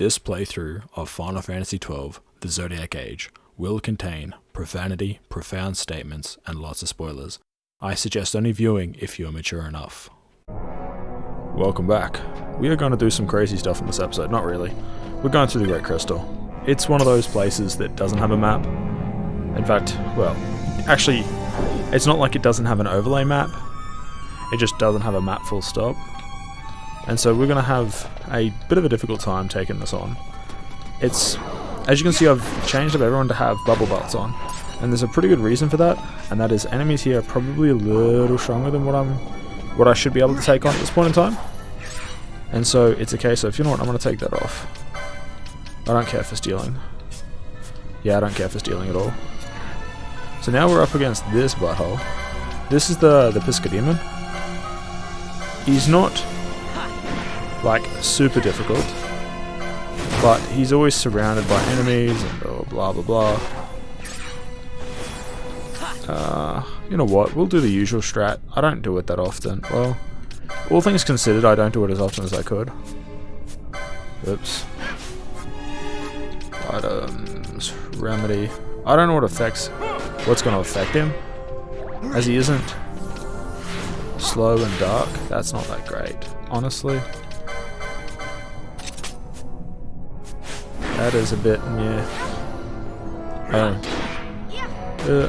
This playthrough of Final Fantasy XII, The Zodiac Age, will contain profanity, profound statements, and lots of spoilers. I suggest only viewing if you are mature enough. Welcome back. We are going to do some crazy stuff in this episode. Not really. We're going through the Great Crystal. It's one of those places that doesn't have a map. In fact, well, actually, it's not like it doesn't have an overlay map. It just doesn't have a map full stop. And so we're going to have a bit of a difficult time taking this on. It's, as you can see, I've changed up everyone to have bubble belts on. And there's a pretty good reason for that, and that is enemies here are probably a little stronger than what I should be able to take on at this point in time. And so it's a case of, you know what, I'm going to take that off. I don't care for stealing. Yeah, I don't care for stealing at all. So now we're up against this butthole. This is the Pisca Demon. He's not like super difficult, but he's always surrounded by enemies and blah blah blah. You know what, we'll do the usual strat. I don't do it that often. Well, all things considered, I don't do it as often as I could. Oops. Items, remedy. I don't know what's going to affect him, as he isn't slow and dark. That's not that great, honestly. That is a bit, yeah.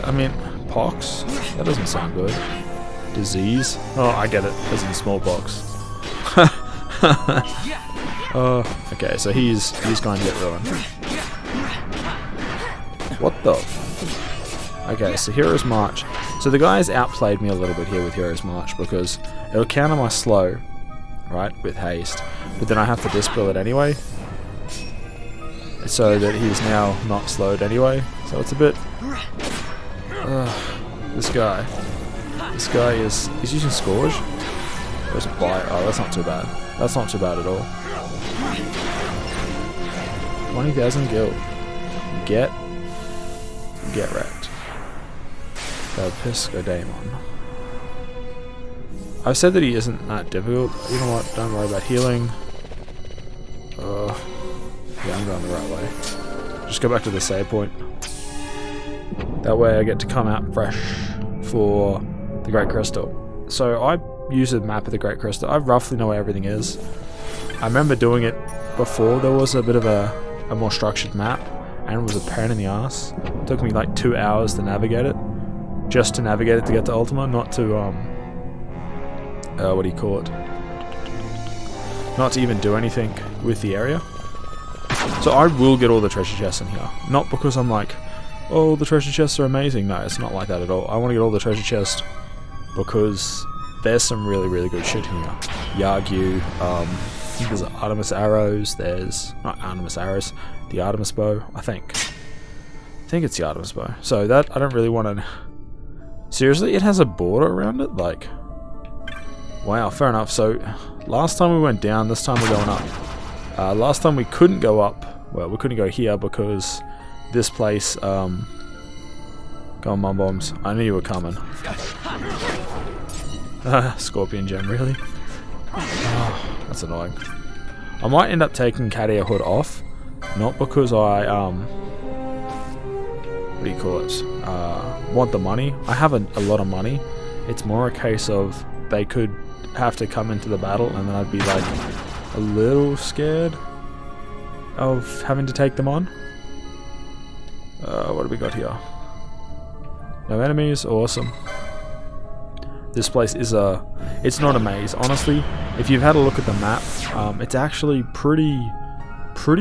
I mean, pox? That doesn't sound good. Disease? Oh, I get it, as in smallpox. Okay, so he's going to get ruined. What the? Okay, so Hero's March. So the guys outplayed me a little bit here with Hero's March because it'll counter my slow, right, with haste, but then I have to dispel it anyway, so that he's now not slowed anyway. So it's a bit. This guy is using Scourge. Or is it Bite? Oh, that's not too bad. That's not too bad at all. 20,000 gil. Get wrecked. The Pisca Demon. I've said that he isn't that difficult. You know what? Don't worry about healing. Yeah, I'm going the right way. Just go back to the save point. That way I get to come out fresh for the Great Crystal. So I use a map of the Great Crystal. I roughly know where everything is. I remember doing it before there was a bit of a more structured map, and it was a pain in the ass. It took me like 2 hours to navigate it. Just to navigate it to get to Ultima, not to, what do you call it? Not to even do anything with the area. So I will get all the treasure chests in here. Not because I'm like, oh, the treasure chests are amazing. No, it's not like that at all. I want to get all the treasure chests because there's some really, really good shit in here. Yagyu, there's Artemis arrows, there's, not Artemis arrows, the Artemis bow, I think it's the Artemis bow. So that, I don't really want to, seriously, it has a border around it, like, wow, fair enough. So last time we went down, this time we're going up. Last time we couldn't go up, well, we couldn't go here because this place, go on, Mum Bombs, I knew you were coming. Scorpion gem, really? Oh, that's annoying. I might end up taking Katia Hood off, not because I, what do you call it, want the money. I have a lot of money. It's more a case of they could have to come into the battle and then I'd be like a little scared of having to take them on. What do we got here? No enemies, awesome. This place is it's not a maze. Honestly, if you've had a look at the map, it's actually pretty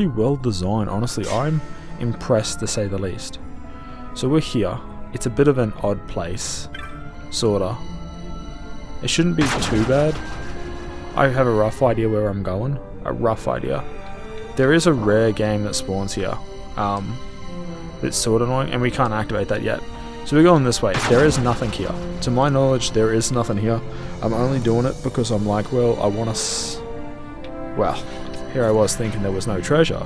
well designed. Honestly, I'm impressed to say the least. So we're here. It's a bit of an odd place, sorta. It shouldn't be too bad. I have a rough idea where I'm going. A rough idea. There is a rare game that spawns here. It's sort of annoying, and we can't activate that yet. So we're going this way. There is nothing here. To my knowledge, there is nothing here. I'm only doing it because I'm like, well, I want to... Well, here I was thinking there was no treasure.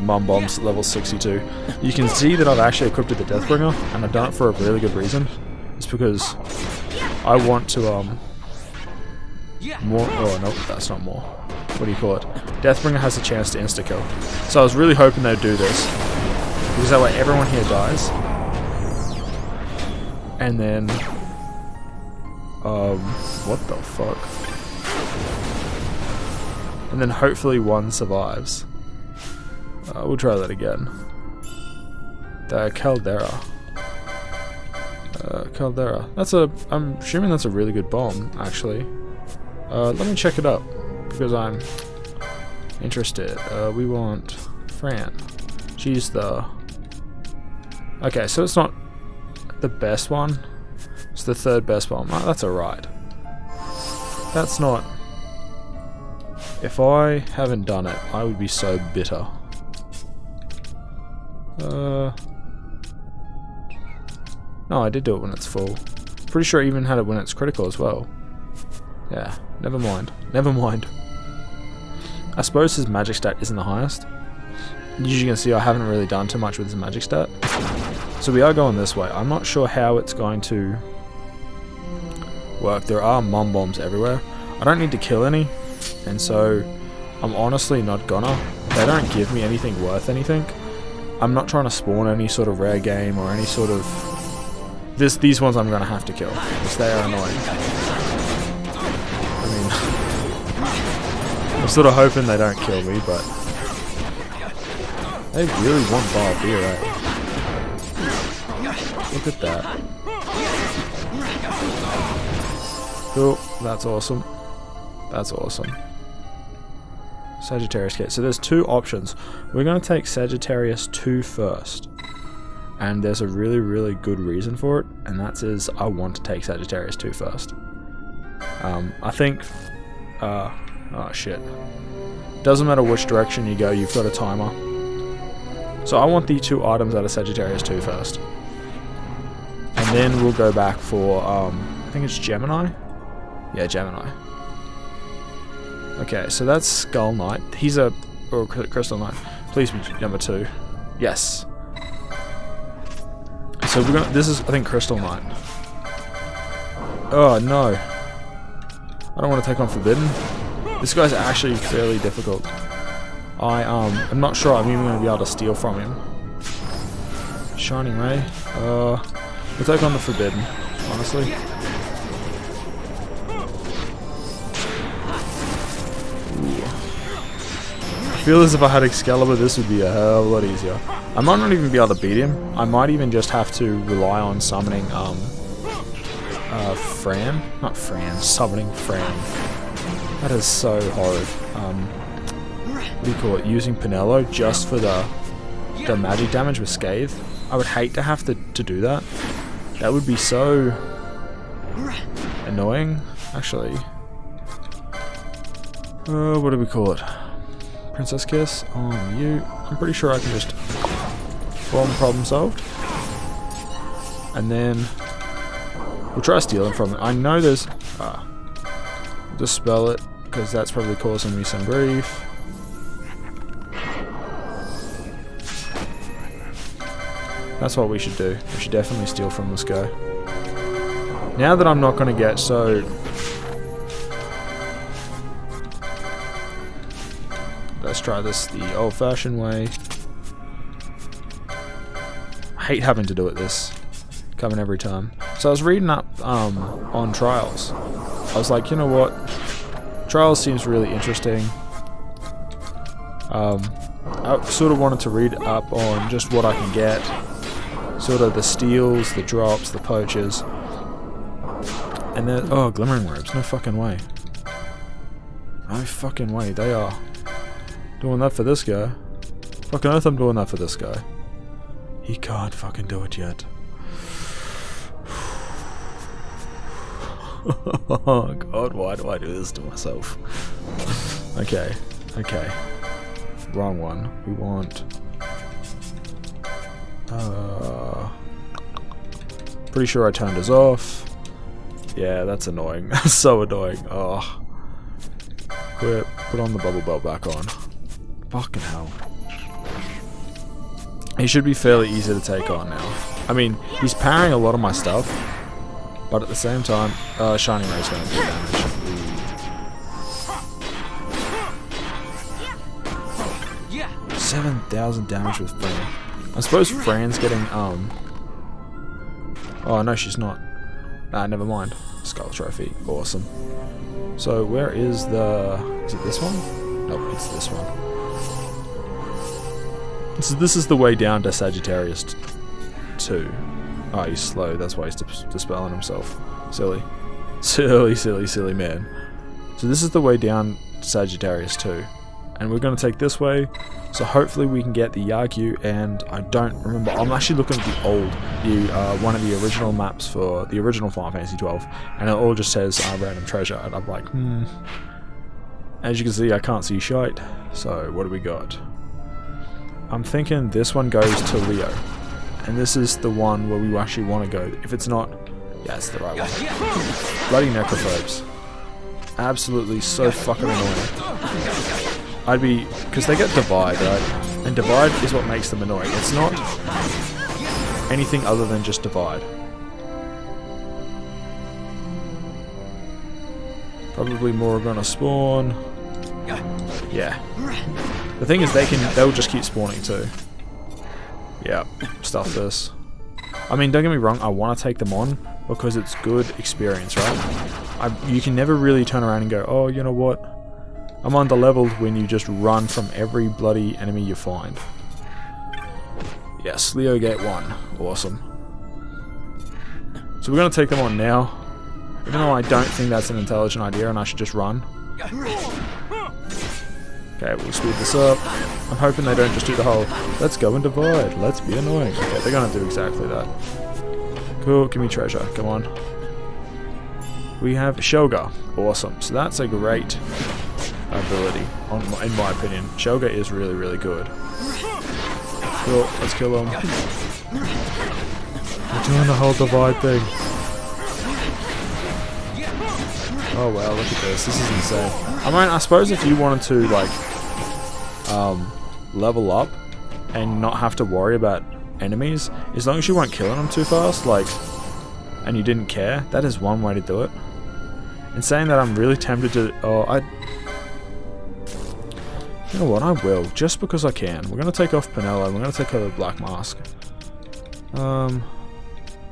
Mum Bombs level 62. You can see that I've actually equipped the Deathbringer, and I've done it for a really good reason. It's because I want to, more... Oh, no, that's not more. what do you call it? Deathbringer has a chance to insta-kill. So I was really hoping they'd do this. Because that way everyone here dies. And then... what the fuck? And then hopefully one survives. We'll try that again. The Caldera. Caldera. I'm assuming that's a really good bomb, actually. Let me check it up, because I'm interested. We want Fran. She's the... Okay, so it's not the best one. It's the third best bomb. Oh, that's alright. That's not... If I haven't done it, I would be so bitter. No, I did do it when it's full. Pretty sure I even had it when it's critical as well. Yeah, never mind. Never mind. I suppose his magic stat isn't the highest. As you can see, I haven't really done too much with his magic stat. So we are going this way. I'm not sure how it's going to work. There are mom bombs everywhere. I don't need to kill any, and so I'm honestly not gonna. They don't give me anything worth anything. I'm not trying to spawn any sort of rare game or any sort of... These ones I'm gonna have to kill, because they are annoying. I mean... I'm sort of hoping they don't kill me, but... They really want bar beer, eh? Look at that. Cool, that's awesome. That's awesome. Sagittarius Gate. So there's two options. We're going to take Sagittarius 2 first. And there's a really, really good reason for it. And that is I want to take Sagittarius 2 first. I think... oh shit. Doesn't matter which direction you go, you've got a timer. So I want the 2 items out of Sagittarius 2 first. And then we'll go back for, I think it's Gemini? Yeah, Gemini. Okay, so that's Skull Knight. He's a... or Crystal Knight. Please be number 2. Yes. So we're gonna... This is, I think, Crystal Knight. Oh, no. I don't want to take on Forbidden. This guy's actually fairly difficult. I'm not sure I'm even going to be able to steal from him. Shining Ray. We'll take on the Forbidden, honestly. I feel as if I had Excalibur, this would be a hell of a lot easier. I might not even be able to beat him. I might even just have to rely on summoning, Fran? Not Fran, summoning Fran. That is so horrid. What do you call it? Using Pinello just for the magic damage with Scathe. I would hate to have to do that. That would be so annoying, actually. What do we call it? Princess Kiss on you. I'm pretty sure I can just problem solved. And then we'll try stealing from it. I know there's... dispel it, because that's probably causing me some grief. That's what we should do. We should definitely steal from this guy. Now that I'm not going to get so... Let's try this the old-fashioned way. I hate having to do it this. Coming every time. So I was reading up on Trials. I was like, you know what? Trials seems really interesting. I sort of wanted to read up on just what I can get. Sort of the steals, the drops, the poachers. And then... Oh, Glimmering Robes. No fucking way. No fucking way. They are doing that for this guy. Fucking earth, I'm doing that for this guy. He can't fucking do it yet. Oh god, why do I do this to myself? Okay, okay. Wrong one. We want... Pretty sure I turned his off. Yeah, that's annoying. That's so annoying. Oh. Quit. Put on the bubble belt back on. Fucking hell. He should be fairly easy to take on now. I mean, he's parrying a lot of my stuff. But at the same time, Shining Ray's going to do damage. 7,000 damage with Fran. I suppose Fran's getting, oh, no, she's not. Ah, never mind. Skull Trophy. Awesome. So, where is the... Is it this one? Nope, it's this one. So this is the way down to Sagittarius 2. Oh, he's slow. That's why he's dispelling himself. Silly. Silly man. So this is the way down to Sagittarius 2. And we're going to take this way. So hopefully we can get the Yagyu, and I don't remember. I'm actually looking at the one of the original maps for the original Final Fantasy 12, and it all just says random treasure, and I'm like, As you can see, I can't see shite. So what do we got? I'm thinking this one goes to Leo, and this is the one where we actually want to go. If it's not, yeah, it's the right one. Bloody necrophobes. Absolutely so fucking annoying. Because they get Divide, right? And Divide is what makes them annoying. It's not anything other than just Divide. Probably more are gonna spawn. Yeah. The thing is, they'll just keep spawning too. Yeah, stuff this. I mean, don't get me wrong, I want to take them on because it's good experience, right? You can never really turn around and go, oh, you know what? I'm under-leveled when you just run from every bloody enemy you find. Yes, Leo Gate 1. Awesome. So we're going to take them on now. Even though I don't think that's an intelligent idea and I should just run. Okay, we'll speed this up. I'm hoping they don't just do the whole, let's go and divide, let's be annoying. Okay, they're going to do exactly that. Cool, give me treasure, come on. We have Shoga. Awesome. So that's a great ability, in my opinion. Shoga is really, really good. Cool, let's kill him. We're doing the whole divide thing. Oh wow, look at this. This is insane. I mean, I suppose if you wanted to, like, level up and not have to worry about enemies, as long as you weren't killing them too fast, like, and you didn't care, that is one way to do it. In saying that, I'm really tempted to... You know what, I will, just because I can. We're going to take off Penelo, we're going to take off the Black Mask.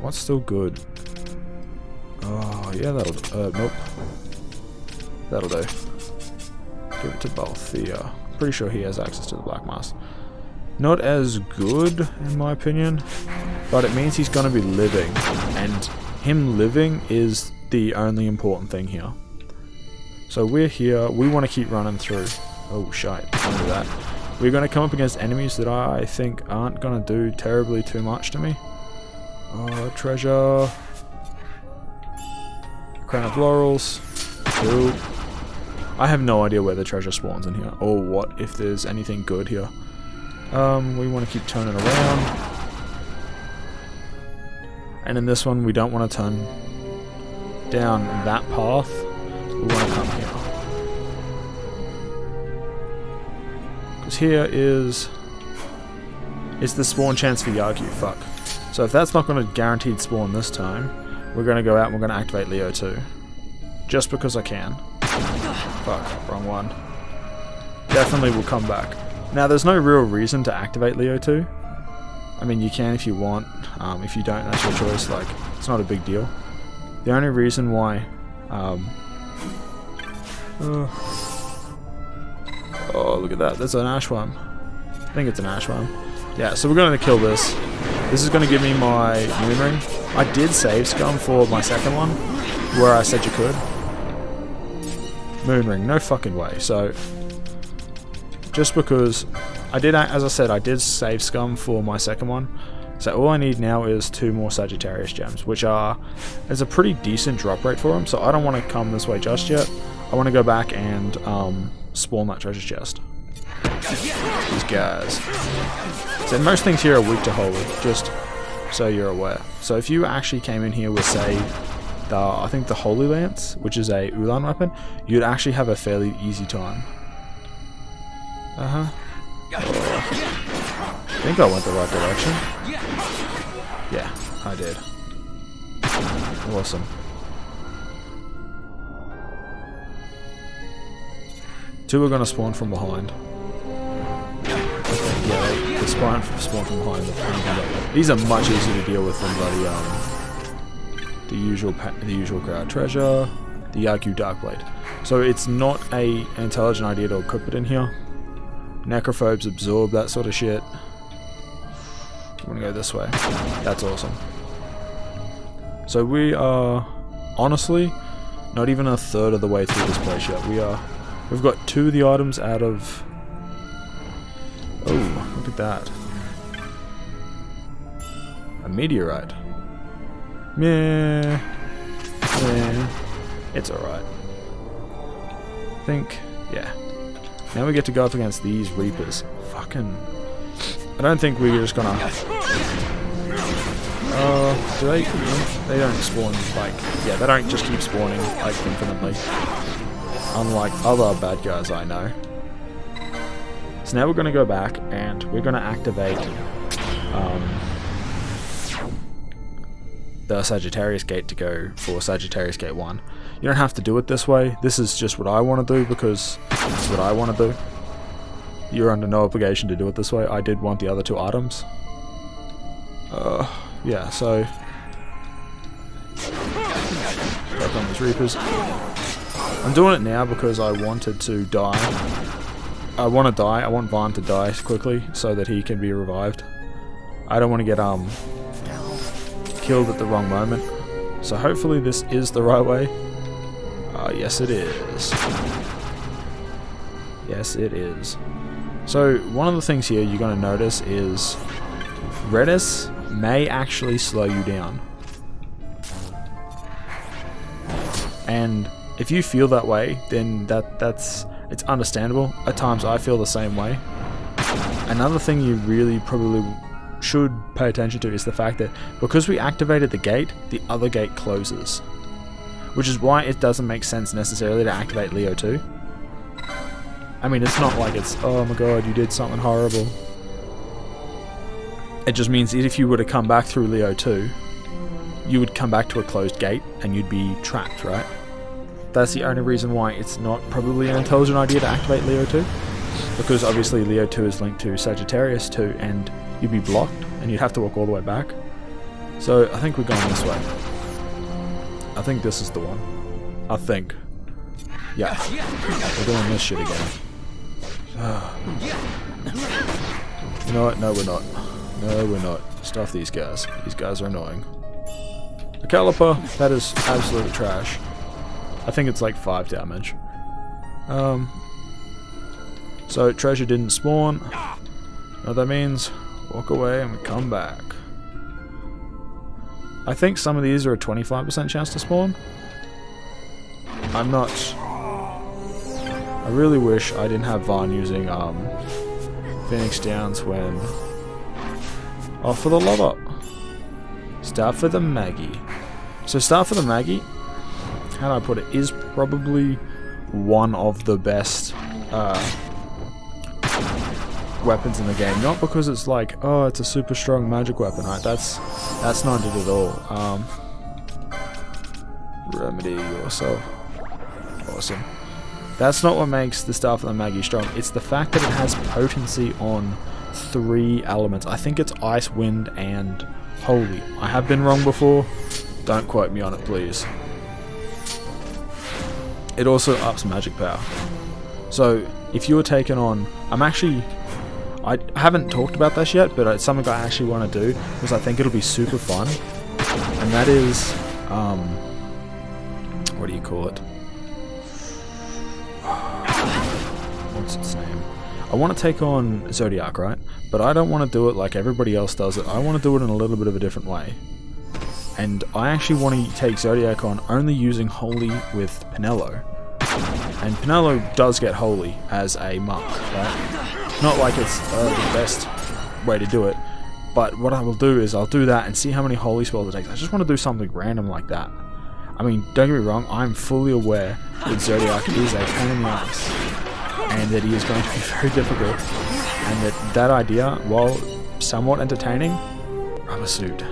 What's still good? Oh, yeah, that'll... nope. That'll do. Give it to Balthea. Pretty sure he has access to the Black Mask. Not as good, in my opinion, but it means he's going to be living, and him living is the only important thing here. So we're here, we want to keep running through. Oh shite, look at that. We're going to come up against enemies that I think aren't going to do terribly too much to me. Oh, treasure. Crown of Laurels. Cool. I have no idea where the treasure spawns in here, or what, if there's anything good here. We want to keep turning around. And in this one, we don't want to turn down that path. We want to come here. Because here is the spawn chance for Yagyu, fuck. So if that's not going to guaranteed spawn this time, we're going to go out and we're going to activate Leo 2. Just because I can. Fuck, wrong one. Definitely will come back. Now there's no real reason to activate Leo 2. I mean, you can if you want. If you don't, that's your choice. Like, it's not a big deal. The only reason why... oh, look at that. That's an Ashworm. I think it's an Ashworm. Yeah, so we're going to kill this. This is going to give me my Moon Ring. I did save scum for my second one, where I said you could. Moon Ring, no fucking way. So, just because I did, as I said, I did save scum for my second one. So all I need now is 2 more Sagittarius gems, which is a pretty decent drop rate for them. So I don't want to come this way just yet. I want to go back and spawn that treasure chest. These guys. So most things here are weak to holy, just so you're aware. So if you actually came in here with, say, I think the Holy Lance, which is a Ulan weapon, you'd actually have a fairly easy time. Oh. I think I went the right direction. Yeah, I did. Awesome. Two are going to spawn from behind. Reapers spawn from behind the these are much easier to deal with than the usual crowd treasure, the Yaku Darkblade. So it's not an intelligent idea to equip it in here. Necrophobes absorb that sort of shit. I'm gonna go this way. That's awesome. So we are honestly not even a third of the way through this place yet. We've got 2 of the items out of. Oh, look at that. A meteorite. Meh. It's alright. I think, yeah. Now we get to go up against these Reapers. Fucking. I don't think we're just gonna. Do they? They don't spawn like. Yeah, they don't just keep spawning like infinitely. Unlike other bad guys I know. So now we're gonna go back and we're gonna activate the Sagittarius Gate to go for Sagittarius Gate 1. You don't have to do it this way. This is just what I want to do because it's what I want to do. You're under no obligation to do it this way. I did want the other 2 items. Yeah, so... Back on these Reapers. I'm doing it now because I wanted to die. I want to die. I want Vaughn to die quickly so that he can be revived. I don't want to get killed at the wrong moment. So hopefully this is the right way. Yes it is. Yes it is. So one of the things here you're going to notice is Redis may actually slow you down. And if you feel that way, then it's understandable. At times I feel the same way. Another thing you really probably should pay attention to is the fact that because we activated the gate, the other gate closes. Which is why it doesn't make sense necessarily to activate Leo 2. I mean, it's not like it's, oh my god, you did something horrible. It just means that if you were to come back through Leo 2, you would come back to a closed gate and you'd be trapped, right? That's the only reason why it's not probably an intelligent idea to activate Leo 2. Because obviously Leo 2 is linked to Sagittarius 2 and you'd be blocked and you'd have to walk all the way back. So I think we're going this way. I think this is the one. I think. Yeah. We're doing this shit again. You know what? No, we're not. No, we're not. Stuff these guys. These guys are annoying. The Caliper, that is absolute trash. I think it's like 5 damage. So treasure didn't spawn. You know what that means? Walk away and we come back. I think some of these are a 25% chance to spawn. I'm not... I really wish I didn't have Vaughn using Phoenix Downs when... Oh, for the love up. Start for the Maggie. So Start for the Maggie, how do I put it, is probably one of the best weapons in the game. Not because it's like, oh, it's a super strong magic weapon, right? That's not it at all. Remedy yourself. Awesome. That's not what makes the Staff of the Maggie strong. It's the fact that it has potency on 3 elements. I think it's Ice, Wind, and Holy. I have been wrong before. Don't quote me on it, please. It also ups magic power. So, if you're taking on... I haven't talked about this yet, but it's something I actually want to do, because I think it'll be super fun. And that is... what do you call it? What's its name? I want to take on Zodiac, right? But I don't want to do it like everybody else does it. I want to do it in a little bit of a different way. And I actually want to take Zodiac on only using Holy with Pinello. And Pinello does get Holy as a monk, right? Not like it's the best way to do it. But what I will do is I'll do that and see how many Holy spells it takes. I just want to do something random like that. I mean, don't get me wrong, I'm fully aware that Zodiac is a pain in the ass. And that he is going to be very difficult. And that idea, while somewhat entertaining, rubber suit.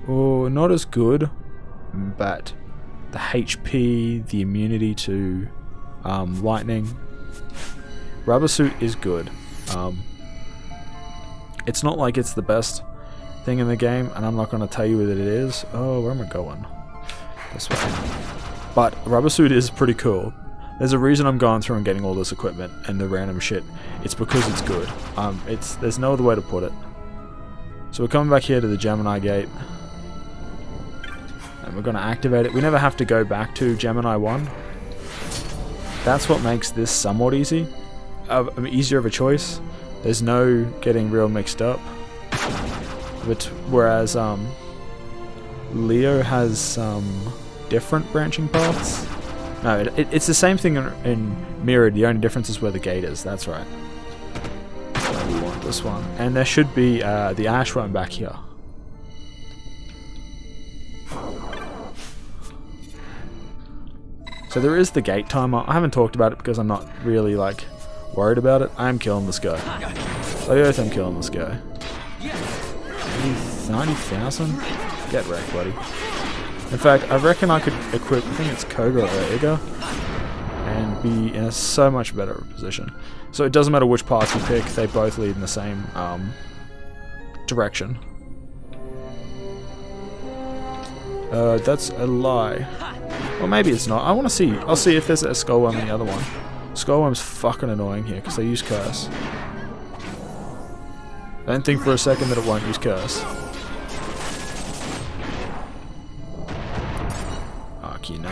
Oh, not as good, but the HP, the immunity to lightning, Rubber Suit is good. It's not like it's the best thing in the game, and I'm not going to tell you that it is. Oh, where am I going? This way. But Rubber Suit is pretty cool. There's a reason I'm going through and getting all this equipment and the random shit. It's because it's good. There's no other way to put it. So we're coming back here to the Gemini Gate. And we're going to activate it. We never have to go back to Gemini 1. That's what makes this somewhat easy. Easier of a choice. There's no getting real mixed up. But whereas Leo has some different branching paths. No, it's the same thing in Mirrored. The only difference is where the gate is. That's right. So we want this one. And there should be the ash one back here. So there is the gate timer. I haven't talked about it because I'm not really like worried about it. I am killing this guy. I oath I'm killing this guy. 90,000? Get wrecked, buddy. In fact, I reckon I could equip, I think it's Koga or Iga, and be in a so much better position. So it doesn't matter which path you pick, they both lead in the same direction. That's a lie. Well, maybe it's not. I want to see. I'll see if there's a Skullworm in the other one. Skullworm's fucking annoying here because they use Curse. I don't think for a second that it won't use Curse. Akina.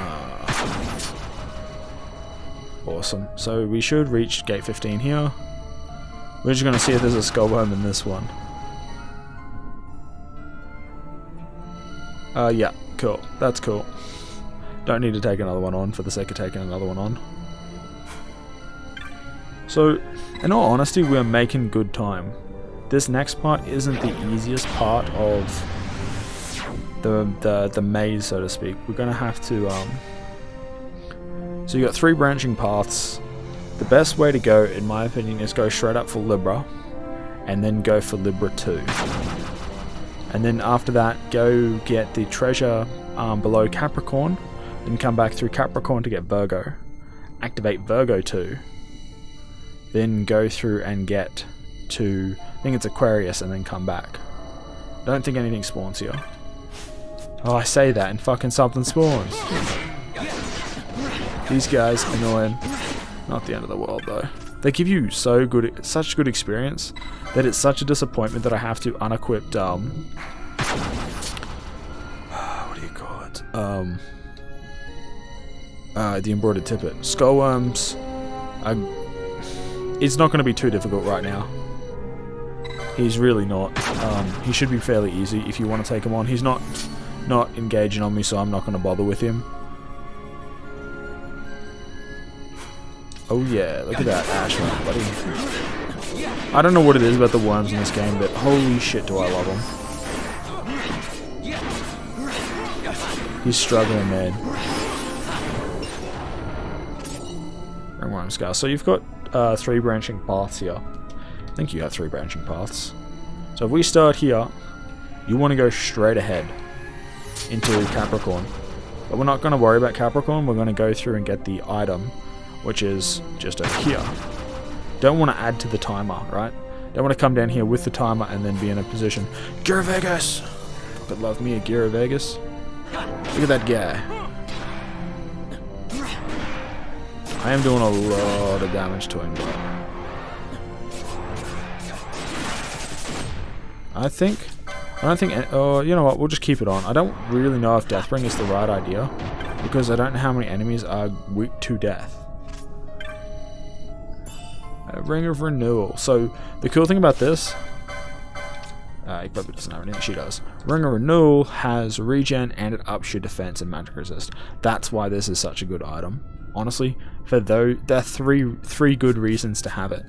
Awesome. So we should reach gate 15 here. We're just going to see if there's a Skullworm in this one. Yeah, cool. That's cool. Don't need to take another one on for the sake of taking another one on. So, in all honesty, we're making good time. This next part isn't the easiest part of the maze, so to speak. We're gonna have to so you got 3 branching paths. The best way to go, in my opinion, is go straight up for Libra, and then go for Libra 2. And then after that, go get the treasure below Capricorn, then come back through Capricorn to get Virgo. Activate Virgo 2. Then go through and get to, I think it's Aquarius, and then come back. I don't think anything spawns here. Oh, I say that and fucking something spawns. These guys annoying. Not the end of the world though. They give you such good experience that it's such a disappointment that I have to unequip what do you call it? The embroidered tippet. Skullworms. It's not going to be too difficult right now. He's really not. He should be fairly easy if you want to take him on. He's not engaging on me, so I'm not going to bother with him. Oh yeah, look at that ash one, buddy. I don't know what it is about the worms in this game, but holy shit do I love them. He's struggling, man. Worm Scar. So you've got 3 branching paths here. I think you have 3 branching paths. So if we start here, you want to go straight ahead into Capricorn. But we're not going to worry about Capricorn. We're going to go through and get the item, which is just over here. Don't want to add to the timer, right? Don't want to come down here with the timer and then be in a position. Gear Vegas! Fucking love me a Gear Vegas. Look at that guy. I am doing a lot of damage to him, but I don't think, oh, you know what, we'll just keep it on. I don't really know if Deathbring is the right idea, because I don't know how many enemies are weak to death. Ring of Renewal. So, the cool thing about this, he probably doesn't have anything, she does. Ring of Renewal has regen and it ups your defense and magic resist. That's why this is such a good item. Honestly, there are three good reasons to have it.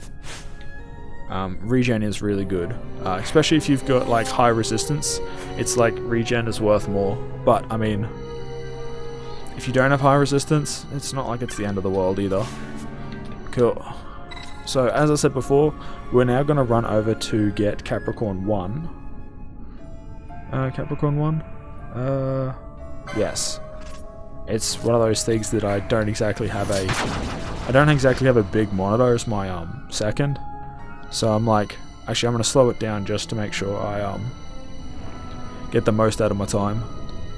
Regen is really good, especially if you've got like high resistance. It's like regen is worth more, but I mean, if you don't have high resistance, it's not like it's the end of the world either. Cool. So as I said before, we're now going to run over to get Capricorn 1. Capricorn 1? Yes. It's one of those things that I don't exactly have a I don't exactly have a big monitor as my second, so I'm like, actually I'm gonna slow it down just to make sure I get the most out of my time.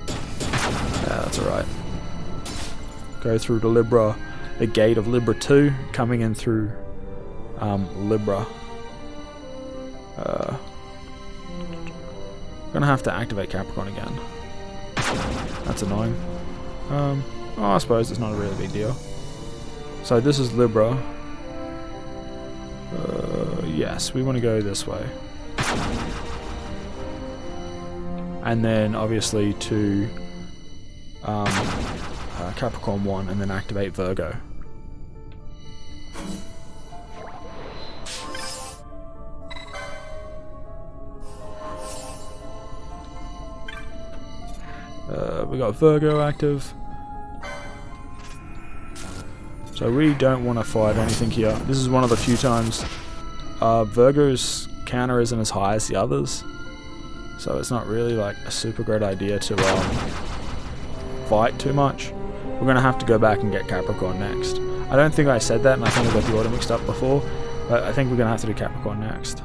Yeah, that's alright. Go through to Libra, the gate of Libra 2, coming in through Libra. Gonna have to activate Capricorn again. That's annoying. Oh, I suppose it's not a really big deal. So this is Libra. Yes, we want to go this way. And then obviously to Capricorn 1 and then activate Virgo. We got Virgo active. So we don't want to fight anything here. This is one of the few times Virgo's counter isn't as high as the others. So it's not really like a super great idea to fight too much. We're going to have to go back and get Capricorn next. I don't think I said that, and I think I got the order mixed up before, but I think we're going to have to do Capricorn next.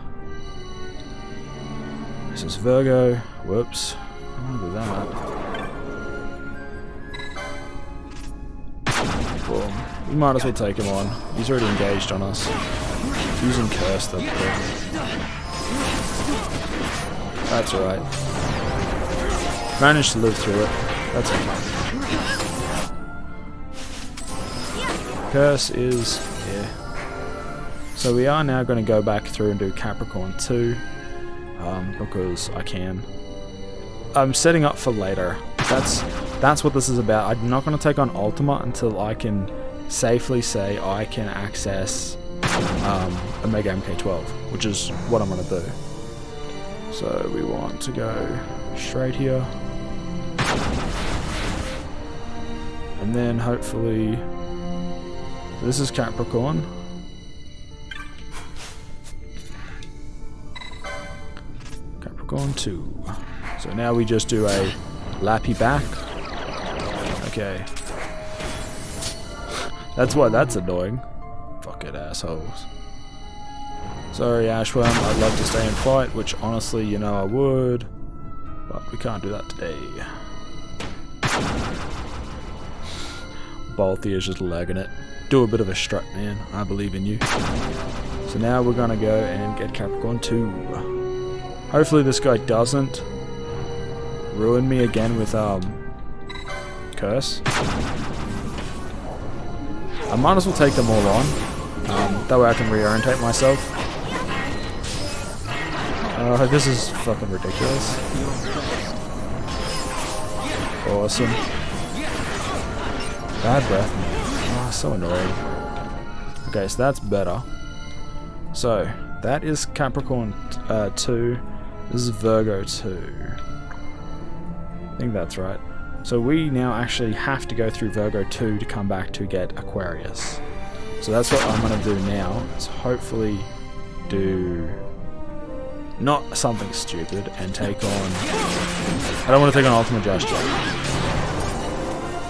This is Virgo. Whoops. I want to do that. Boom. We might as well take him on. He's already engaged on us. Using Curse though. That's alright. Managed to live through it. That's okay. Curse is here. So we are now going to go back through and do Capricorn 2. Because I can. I'm setting up for later. That's what this is about. I'm not going to take on Ultima until I can safely say I can access Omega MK12, which is what I'm going to do. So we want to go straight here. And then hopefully this is Capricorn. Capricorn 2. So now we just do a lappy back. Okay. That's why that's annoying. Fuck it, assholes. Sorry, Ashworm, I'd love to stay and fight, which honestly, you know I would. But we can't do that today. Balthia's just lagging it. Do a bit of a strut, man. I believe in you. So now we're gonna go and get Capricorn 2. Hopefully this guy doesn't ruin me again with Curse. I might as well take them all on. That way I can reorientate myself. This is fucking ridiculous. Awesome. Bad breath, man. Oh, so annoying. Okay, so that's better. So, that is Capricorn 2. This is Virgo 2. I think that's right. So we now actually have to go through Virgo 2 to come back to get Aquarius. So that's what I'm going to do now, is hopefully do not something stupid and take on... I don't want to take on Ultima just yet.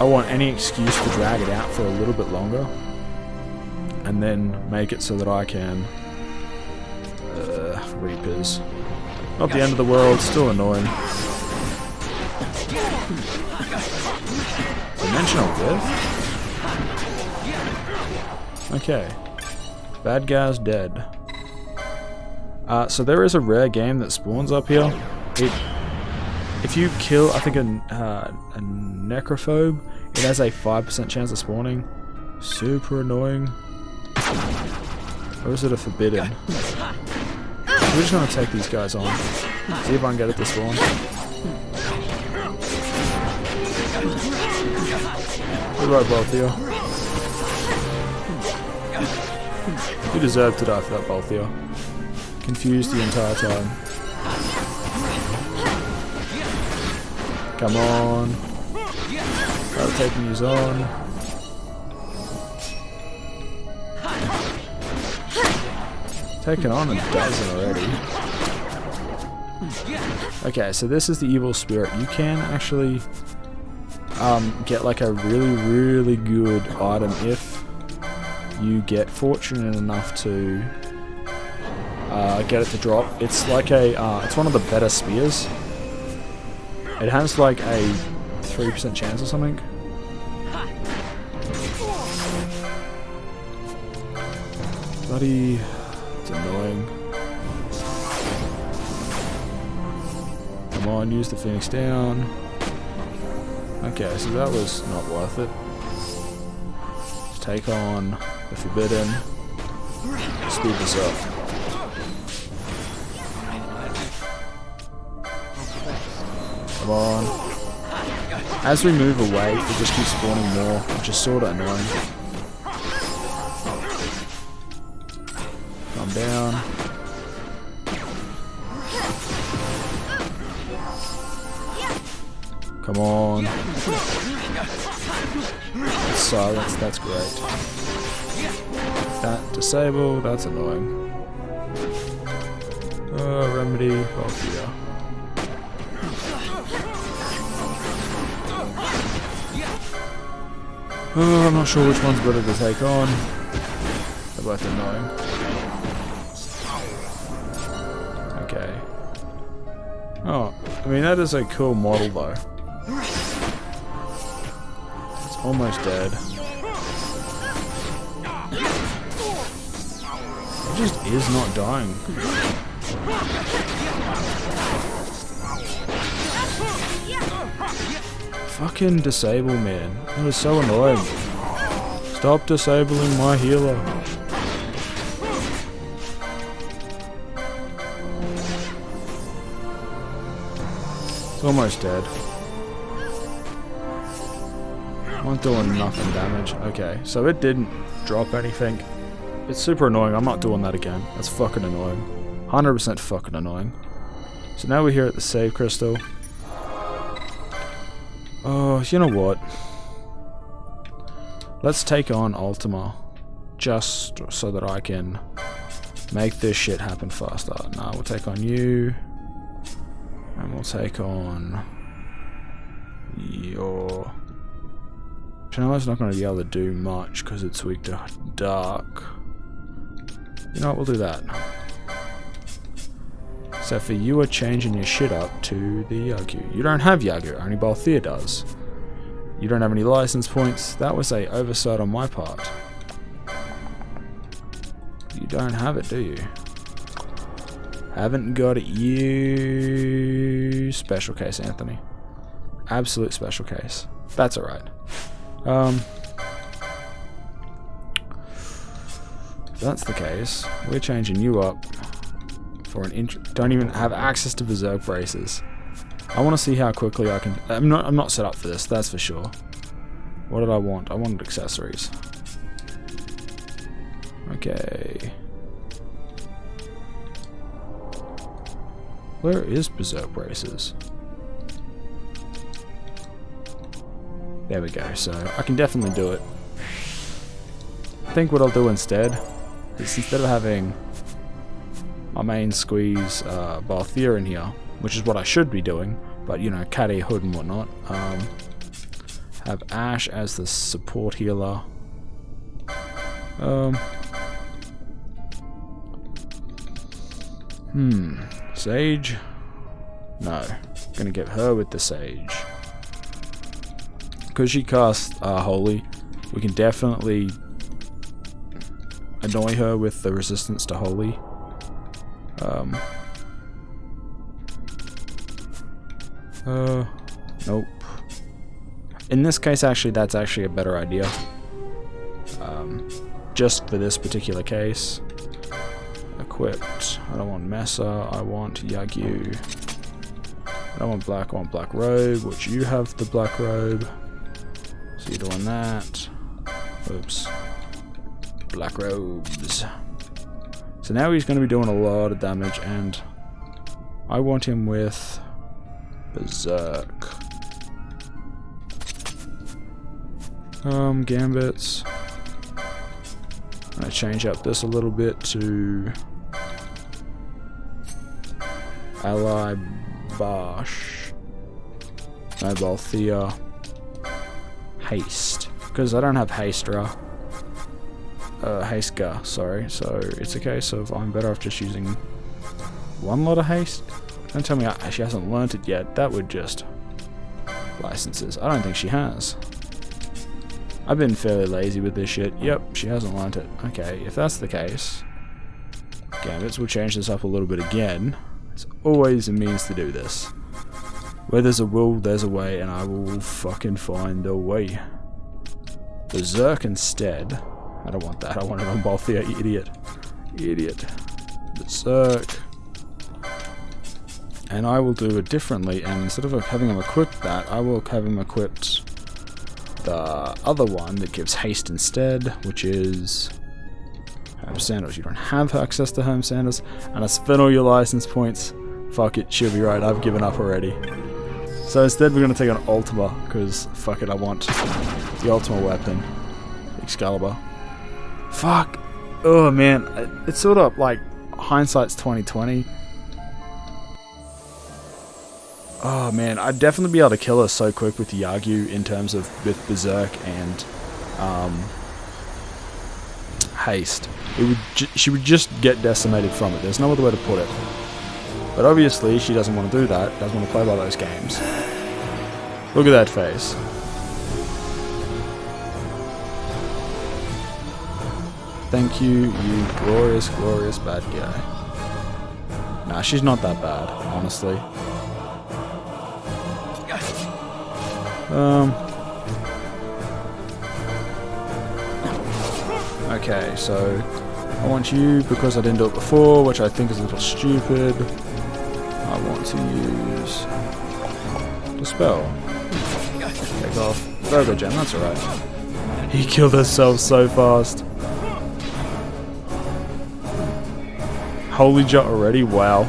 I want any excuse to drag it out for a little bit longer and then make it so that I can... Reapers. Not the end of the world, still annoying. Dimensional whiff? Okay. Bad guy's dead. So there is a rare game that spawns up here. If you kill, I think, a necrophobe, it has a 5% chance of spawning. Super annoying. Or is it a forbidden? We're just gonna take these guys on. See if I can get it to spawn. You're right, Balthia. You deserve to die for that, Balthia. Confused the entire time. Come on. Start taking these on. Taken on a dozen already. Okay, so this is the evil spirit. You can actually get like a really good item if you get fortunate enough to get it to drop, it's like a it's one of the better spears. It has like a 3% chance or something. Bloody, it's annoying. Come on, use the Phoenix down. Okay, so that was not worth it. Let's take on the Forbidden. Speed this up. Come on. As we move away, it just keeps spawning more, which is sort of annoying. Calm down. Come on. Silence, that's great. That disable, that's annoying. Remedy, Valkyria. I'm not sure which one's better to take on. They're both annoying. Okay. Oh, I mean that is a cool model though. It's almost dead. It just is not dying. Fucking disable, man. That is so annoying. Stop disabling my healer. It's almost dead. Not doing nothing damage. Okay, so it didn't drop anything. It's super annoying. I'm not doing that again. That's fucking annoying. 100% fucking annoying. So now we're here at the save crystal. Oh, you know what? Let's take on Ultima. Just so that I can make this shit happen faster. Nah, we'll take on you. And we'll take on your... Chanela's not going to be able to do much because it's weak to dark. You know what, we'll do that. So for you are changing your shit up to the Yagu. You don't have Yagu, only Balthier does. You don't have any license points. That was a oversight on my part. You don't have it, do you? Haven't got it, you special case, Anthony. Absolute special case. That's alright. If that's the case, we're changing you up for an don't even have access to Berserk braces. I want to see how quickly I can. I'm not set up for this, that's for sure. What did I want? I wanted accessories. Okay. Where is Berserk braces? There we go. So I can definitely do it. I think what I'll do instead is instead of having my main squeeze Balthier in here, which is what I should be doing, but you know, Caddy, Hood and whatnot, have Ash as the support healer. Sage? No. Gonna get her with the Sage. Because she casts Holy, we can definitely annoy her with the resistance to Holy. Nope. In this case, actually, that's actually a better idea. Just for this particular case. Equipped. I don't want Mesa, I want Yagu. I don't want black, I want black robe, which you have the black robe. So you're doing that. Oops. Black robes. So now he's going to be doing a lot of damage, and I want him with Berserk. Gambits. I'm going to change up this a little bit to Ally Bosch. No, Balthier. Haste. Because I don't have Hastra. haste gar, sorry. So it's a case of I'm better off just using one lot of haste. Don't tell me she hasn't learnt it yet. That would just... Licenses. I don't think she has. I've been fairly lazy with this shit. Yep, she hasn't learnt it. Okay, if that's the case... Gambits, we'll change this up a little bit again. There's always a means to do this. Where there's a will, there's a way, and I will fucking find a way. Berserk instead. I don't want that. I want it on Balthea, you idiot. Idiot. Berserk. And I will do it differently, and instead of having him equip that, I will have him equipped the other one that gives haste instead, which is home sandals. You don't have access to home sandals, and I spent all your license points. Fuck it, she'll be right, I've given up already. So instead we're going to take on Ultima, because fuck it, I want the Ultima weapon. Excalibur. Fuck! Oh man, it's sort of like hindsight's 2020. Oh man, I'd definitely be able to kill her so quick with Yagyu in terms of with Berserk and haste. She would just get decimated from it. There's no other way to put it. But obviously she doesn't want to do that. Doesn't want to play by those games. Look at that face. Thank you, you glorious, glorious bad guy. Nah, she's not that bad, honestly. Okay, so I want you, because I didn't do it before, which I think is a little stupid, I want to use Dispel. Take off. Virgo Gem, that's alright. He killed himself so fast. Holy Jot already? Wow.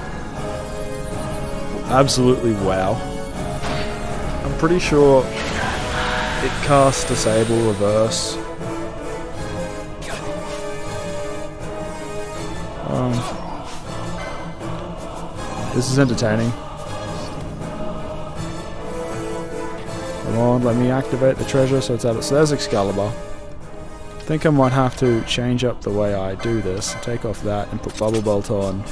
Absolutely wow. I'm pretty sure it casts Disable Reverse. This is entertaining. Come on, let me activate the treasure so it's out of... So there's Excalibur. I think I might have to change up the way I do this. Take off that and put Bubble Bolt on.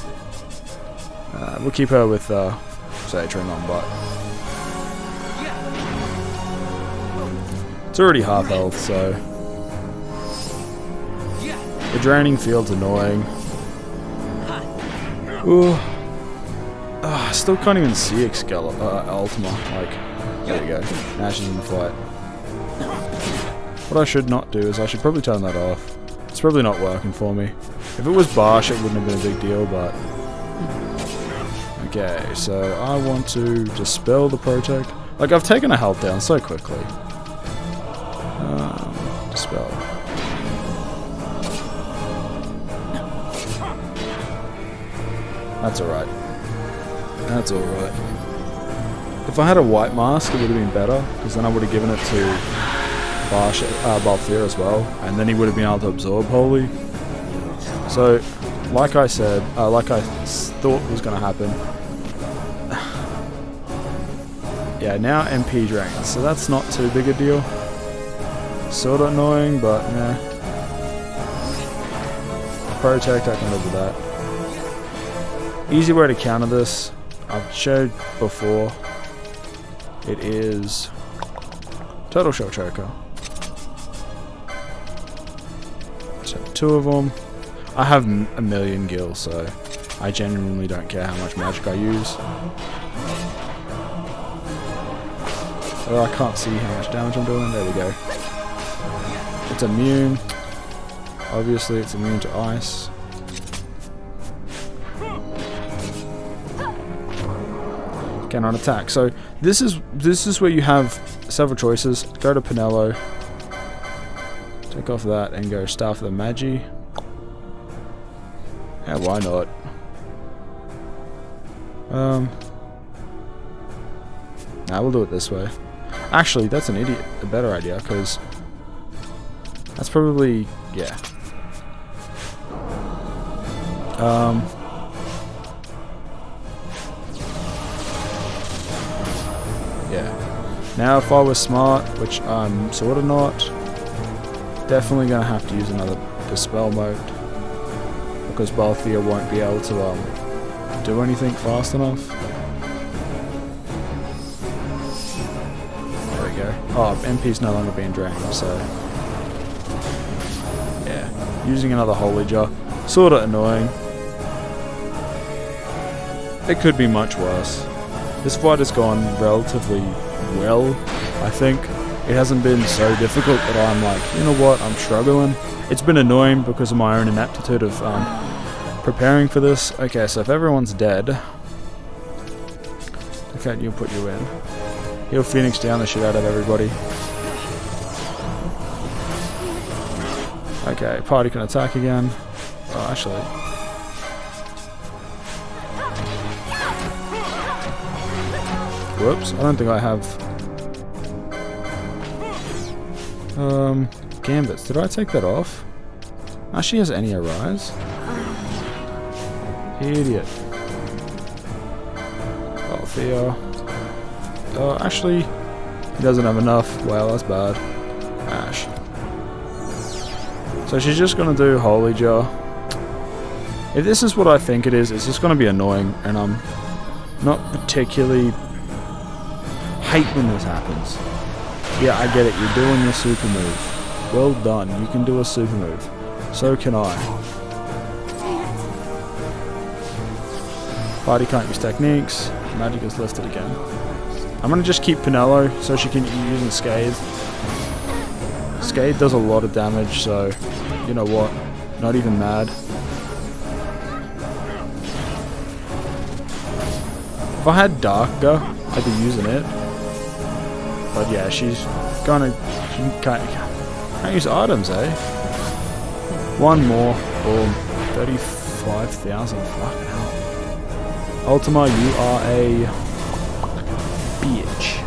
We'll keep her with Zatring on, but... It's already half health, so... The Draining Field's annoying. Ooh. I still can't even see Excalibur, Ultima. Like, there we go. Now she's in the fight. What I should not do is I should probably turn that off. It's probably not working for me. If it was Barsh, it wouldn't have been a big deal, but... Okay, so I want to Dispel the Protect. Like, I've taken a health down so quickly. Dispel. That's alright. That's alright. If I had a white mask, it would have been better, because then I would have given it to Balthier as well, and then he would have been able to absorb Holy. So, like I said, like I thought was going to happen. Yeah, now MP drains, so that's not too big a deal. Sort of annoying, but nah. Protect, I can live with that. Easy way to counter this, I've showed before. It is Turtle Shell Choker. So 2 of them. I have a million gills, so I genuinely don't care how much magic I use. Oh, I can't see how much damage I'm doing. There we go. It's immune. Obviously, it's immune to ice. Cannot attack. So this is where you have several choices. Go to Pinello. Take off that and go Staff of the Magi. Yeah, why not? Nah, we'll do it this way. Actually, that's a better idea, because that's probably, yeah. Yeah. Now, if I was smart, which I'm sort of not, definitely gonna have to use another Dispel mode. Because Balthea won't be able to do anything fast enough. There we go. Oh, MP's no longer being drained, so... yeah. Using another Holy Jar. Sorta annoying. It could be much worse. This fight has gone relatively well, I think. It hasn't been so difficult that I'm like, you know what, I'm struggling. It's been annoying because of my own inaptitude of preparing for this. Okay, so if everyone's dead... okay, you'll put you in. He'll Phoenix down the shit out of everybody. Okay, party can attack again. Oh, actually... whoops, I don't think I have... Gambits. Did I take that off? Ah, she has any arise. Idiot. Althea. Oh, actually, he doesn't have enough. Wow, that's bad. Ash. So she's just gonna do Holy Jar. If this is what I think it is, it's just gonna be annoying, and I'm not particularly hate when this happens. Yeah, I get it. You're doing your super move. Well done. You can do a super move. So can I. Party can't use techniques. Magic is lifted again. I'm going to just keep Pinello so she can use using Scathe. Scathe does a lot of damage, so you know what? Not even mad. If I had Darker, I'd be using it. But yeah, she's gonna... she can't use items, eh? One more. Boom. 35,000. Fucking hell. Ultima, you are a... bitch.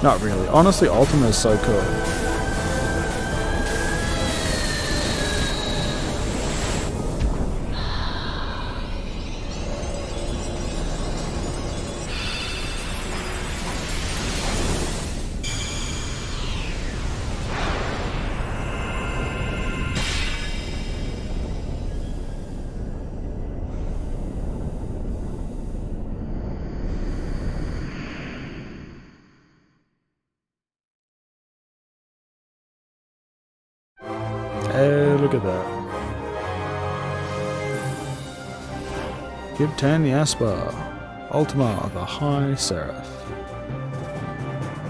Not really. Honestly, Ultima is so cool. Hey, look at that. Give 10 the Asper. Ultima, the High Seraph.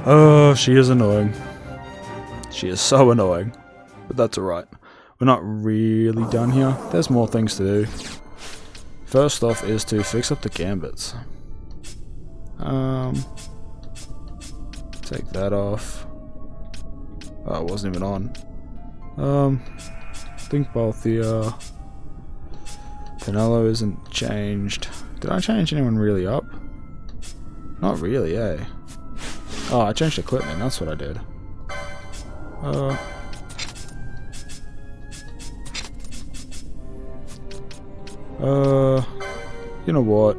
Oh, she is annoying. She is so annoying. But that's alright. We're not really done here. There's more things to do. First off is to fix up the gambits. Take that off. Oh, it wasn't even on. I think Balthea... Pinello isn't changed. Did I change anyone really up? Not really, eh? Oh, I changed equipment, that's what I did. You know what?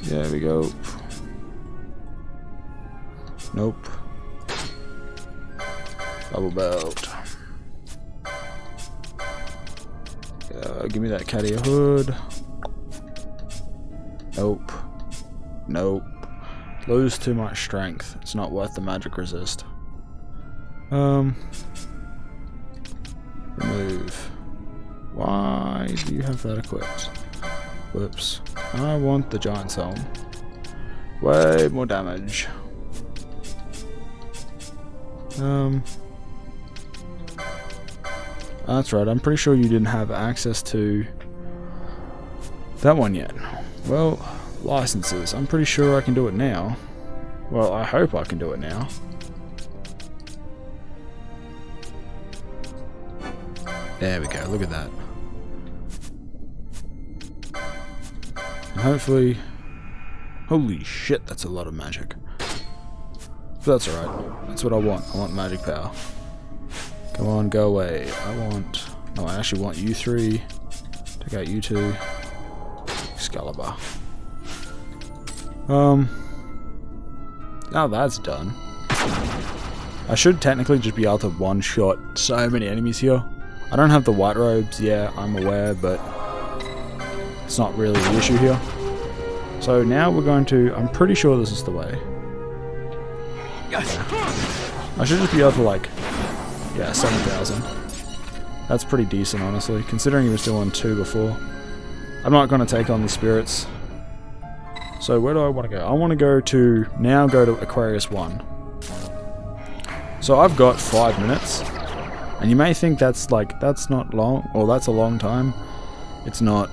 There we go. Nope. Bubble belt. Give me that Cadia hood. Nope. Nope. Lose too much strength. It's not worth the magic resist. Remove. Why do you have that equipped? Whoops. I want the Giant's Helm. Way more damage. That's right, I'm pretty sure you didn't have access to that one yet. Well, licenses. I'm pretty sure I can do it now. Well, I hope I can do it now. There we go, look at that. And hopefully... Holy shit, that's a lot of magic. But that's alright. That's what I want. I want magic power. Come on, go away. I want... No, I actually want you three. Take out you two. Excalibur. Now that's done. I should technically just be able to one-shot so many enemies here. I don't have the white robes, yeah, I'm aware, but it's not really the issue here. So now we're going to... I'm pretty sure this is the way. I should just be able to, like... Yeah, 7,000. That's pretty decent, honestly, considering he was doing 2 before. I'm not going to take on the spirits. So where do I want to go? I want to go to... Now go to Aquarius 1. So I've got 5 minutes. And you may think that's like... That's not long. Or that's a long time. It's not.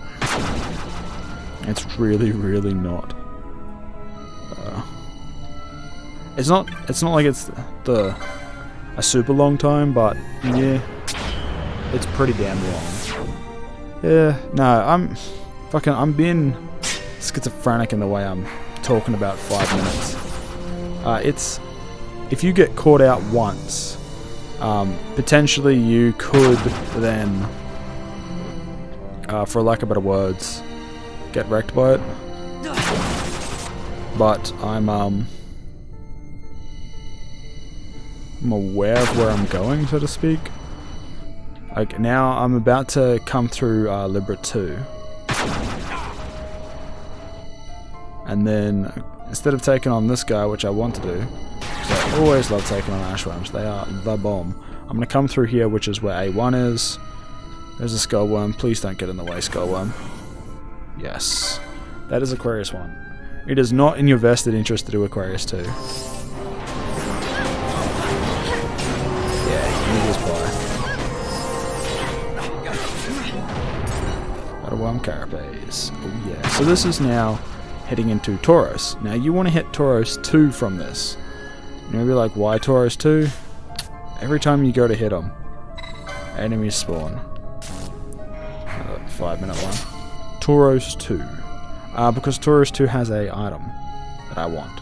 It's really, really not. It's not like it's a super long time, but yeah, it's pretty damn long. Yeah, no, I'm being schizophrenic in the way I'm talking about 5 minutes. If you get caught out once, potentially you could then, for lack of better words, get wrecked by it. But I'm aware of where I'm going, so to speak. Like, now I'm about to come through Libra 2. And then, instead of taking on this guy, which I want to do, because I always love taking on Ashworms, they are the bomb. I'm going to come through here, which is where A1 is. There's a Skullworm, please don't get in the way, Skullworm. Yes. That is Aquarius 1. It is not in your vested interest to do Aquarius 2. One carapace. Oh yeah. So this is now heading into Tauros. Now you want to hit Tauros 2 from this. You're gonna be like, why Tauros 2? Every time you go to hit them, enemies spawn. 5-minute one. Tauros 2. Because Tauros 2 has a item that I want.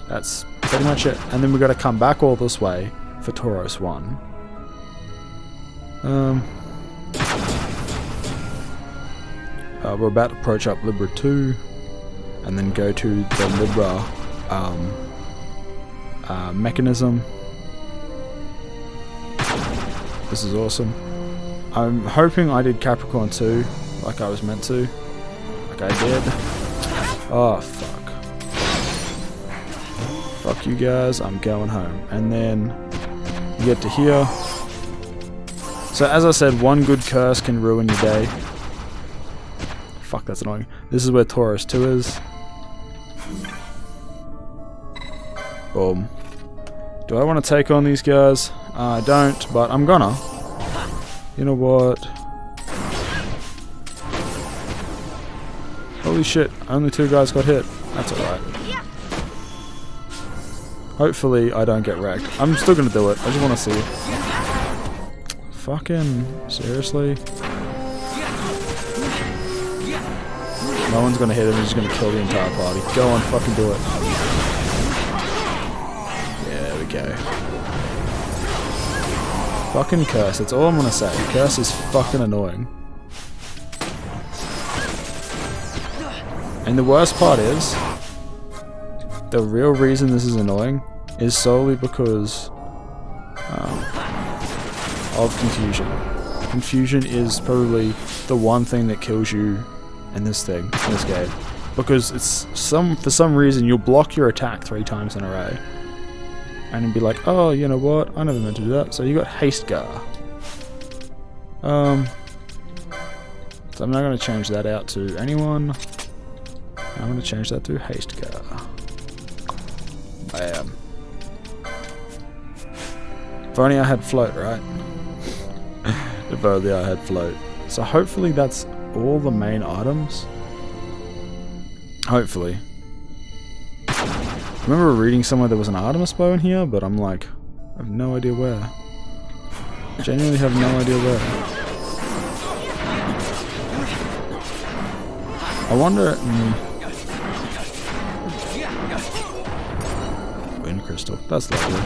That's pretty much it. And then we got to come back all this way for Tauros 1. We're about to approach up Libra 2 and then go to the Libra mechanism. This is awesome. I'm hoping I did Capricorn 2 like I was meant to. Like I did. Oh fuck. Fuck you guys, I'm going home. And then you get to here. So as I said, one good curse can ruin your day. Fuck, that's annoying. This is where Tauros 2 is. Boom. Do I want to take on these guys? I don't, but I'm gonna. You know what? Holy shit, only 2 guys got hit. That's alright. Hopefully I don't get wrecked. I'm still gonna do it, I just want to see. Fucking seriously? No one's gonna hit him, he's just gonna kill the entire party. Go on, fucking do it. Yeah, there we go. Fucking curse, that's all I'm gonna say. Curse is fucking annoying. And the worst part is, the real reason this is annoying is solely because of confusion. Confusion is probably the one thing that kills you in this game, because it's for some reason you'll block your attack 3 times in a row, and you'll be like, oh, you know what? I never meant to do that. So you got Haste Gar. So I'm not going to change that out to anyone. I'm going to change that to Haste Gar. Bam. If only I had float, right? If only I had float. So hopefully that's all the main items. Hopefully. I remember reading somewhere there was an Artemis bow in here, but I'm like, I have no idea where. Genuinely have no idea where. I wonder... Wind crystal. That's lovely.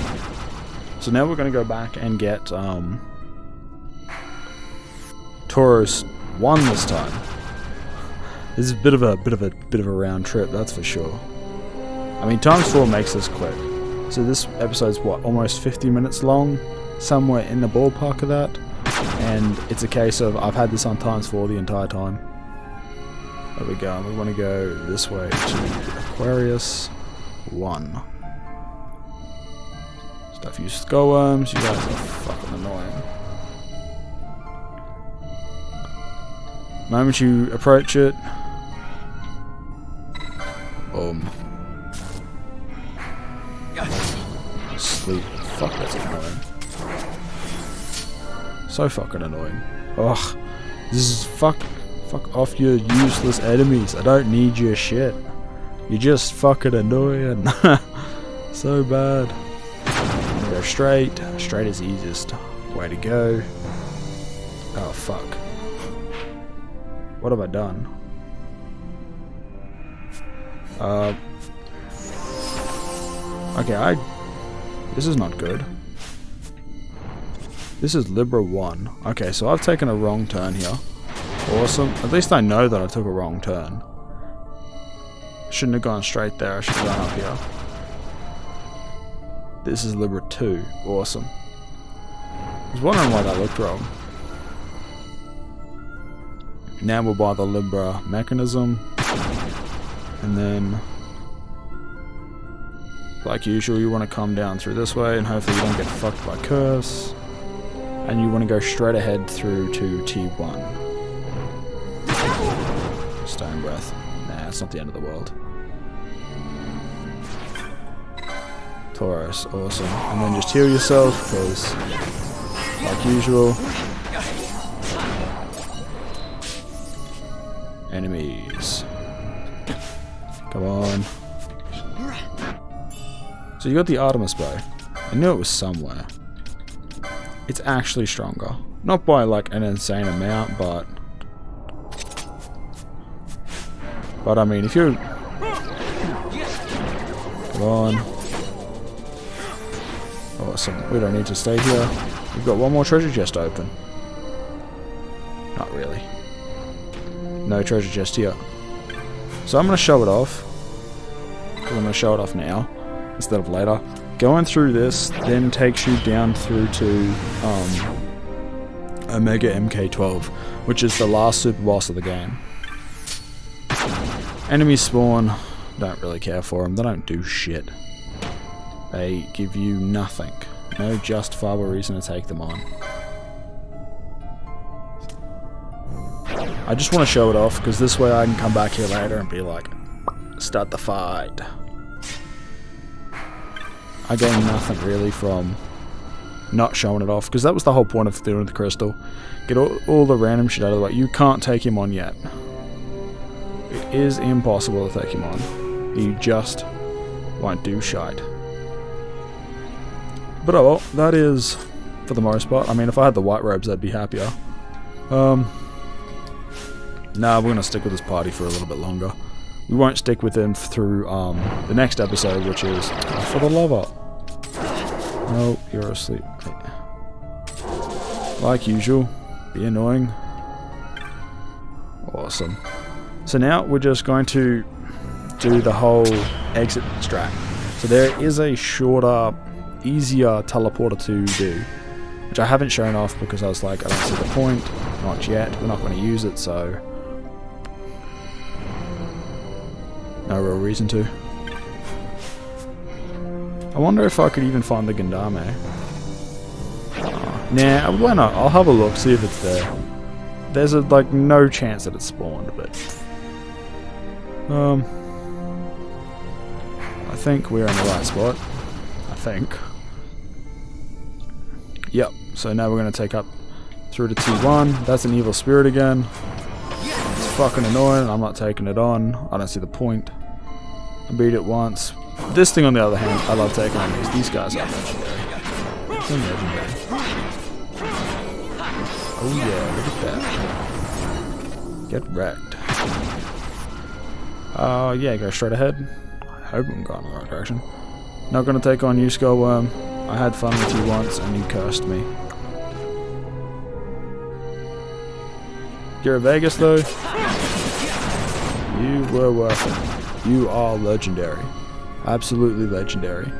So now we're going to go back and get Tauros 1 this time. This is a bit of a round trip, that's for sure. I mean, ×4 makes this quick. So this episode's what, almost 50 minutes long? Somewhere in the ballpark of that. And it's a case of, I've had this on ×4 the entire time. There we go, and we want to go this way to Aquarius 1. Stuff use skullworms, you guys are fucking annoying. The moment you approach it, boom. Sleep. Fuck, that's annoying. So fucking annoying. Ugh. This is fuck off your useless enemies. I don't need your shit. You're just fucking annoying. So bad. Go straight. Straight is the easiest way to go. Oh fuck. What have I done? Okay, this is not good. This is Libra 1. Okay, so I've taken a wrong turn here. Awesome. At least I know that I took a wrong turn. Shouldn't have gone straight there. I should have gone up here. This is Libra 2. Awesome. I was wondering why that looked wrong. Now we'll buy the Libra mechanism. And then, like usual, you want to come down through this way and hopefully you don't get fucked by Curse. And you want to go straight ahead through to T1. Stone Breath. Nah, it's not the end of the world. Taurus, awesome. And then just heal yourself, because, like usual, enemies. Come on. So you got the Artemis bow. I knew it was somewhere. It's actually stronger. Not by like an insane amount, but I mean, if you... Come on. Awesome. We don't need to stay here. We've got one more treasure chest open. Not really. No treasure chest here. So I'm going to show it off. Because I'm going to show it off now, instead of later. Going through this then takes you down through to Omega MK12, which is the last super boss of the game. Enemies spawn, don't really care for them, they don't do shit. They give you nothing. No justifiable reason to take them on. I just want to show it off, because this way I can come back here later and be like, start the fight. I gain nothing really from not showing it off, because that was the whole point of doing the crystal. Get all the random shit out of the way. You can't take him on yet. It is impossible to take him on. You just won't do shite. But oh well, that is for the most part. I mean, if I had the white robes, I'd be happier. Nah, we're going to stick with this party for a little bit longer. We won't stick with him through the next episode, which is for the lover. No, you're asleep. Like usual, be annoying. Awesome. So now we're just going to do the whole exit strat. So there is a shorter, easier teleporter to do, which I haven't shown off because I was like, I don't see the point. Not yet. We're not going to use it, so no real reason to. I wonder if I could even find the Gandame. Nah, why not? I'll have a look, see if it's there. There's like no chance that it's spawned, but I think we're in the right spot. I think. Yep. So now we're gonna take up through to T1. That's an evil spirit again. It's fucking annoying. I'm not taking it on. I don't see the point. I beat it once. This thing, on the other hand, I love taking on these. These guys are legendary. They're legendary. Oh yeah, look at that. Get wrecked. Yeah, go straight ahead. I hope I'm going in the right direction. Not gonna take on you, Skullworm. I had fun with you once and you cursed me. You're a Vegas though. You were worth it. You are legendary. Absolutely legendary.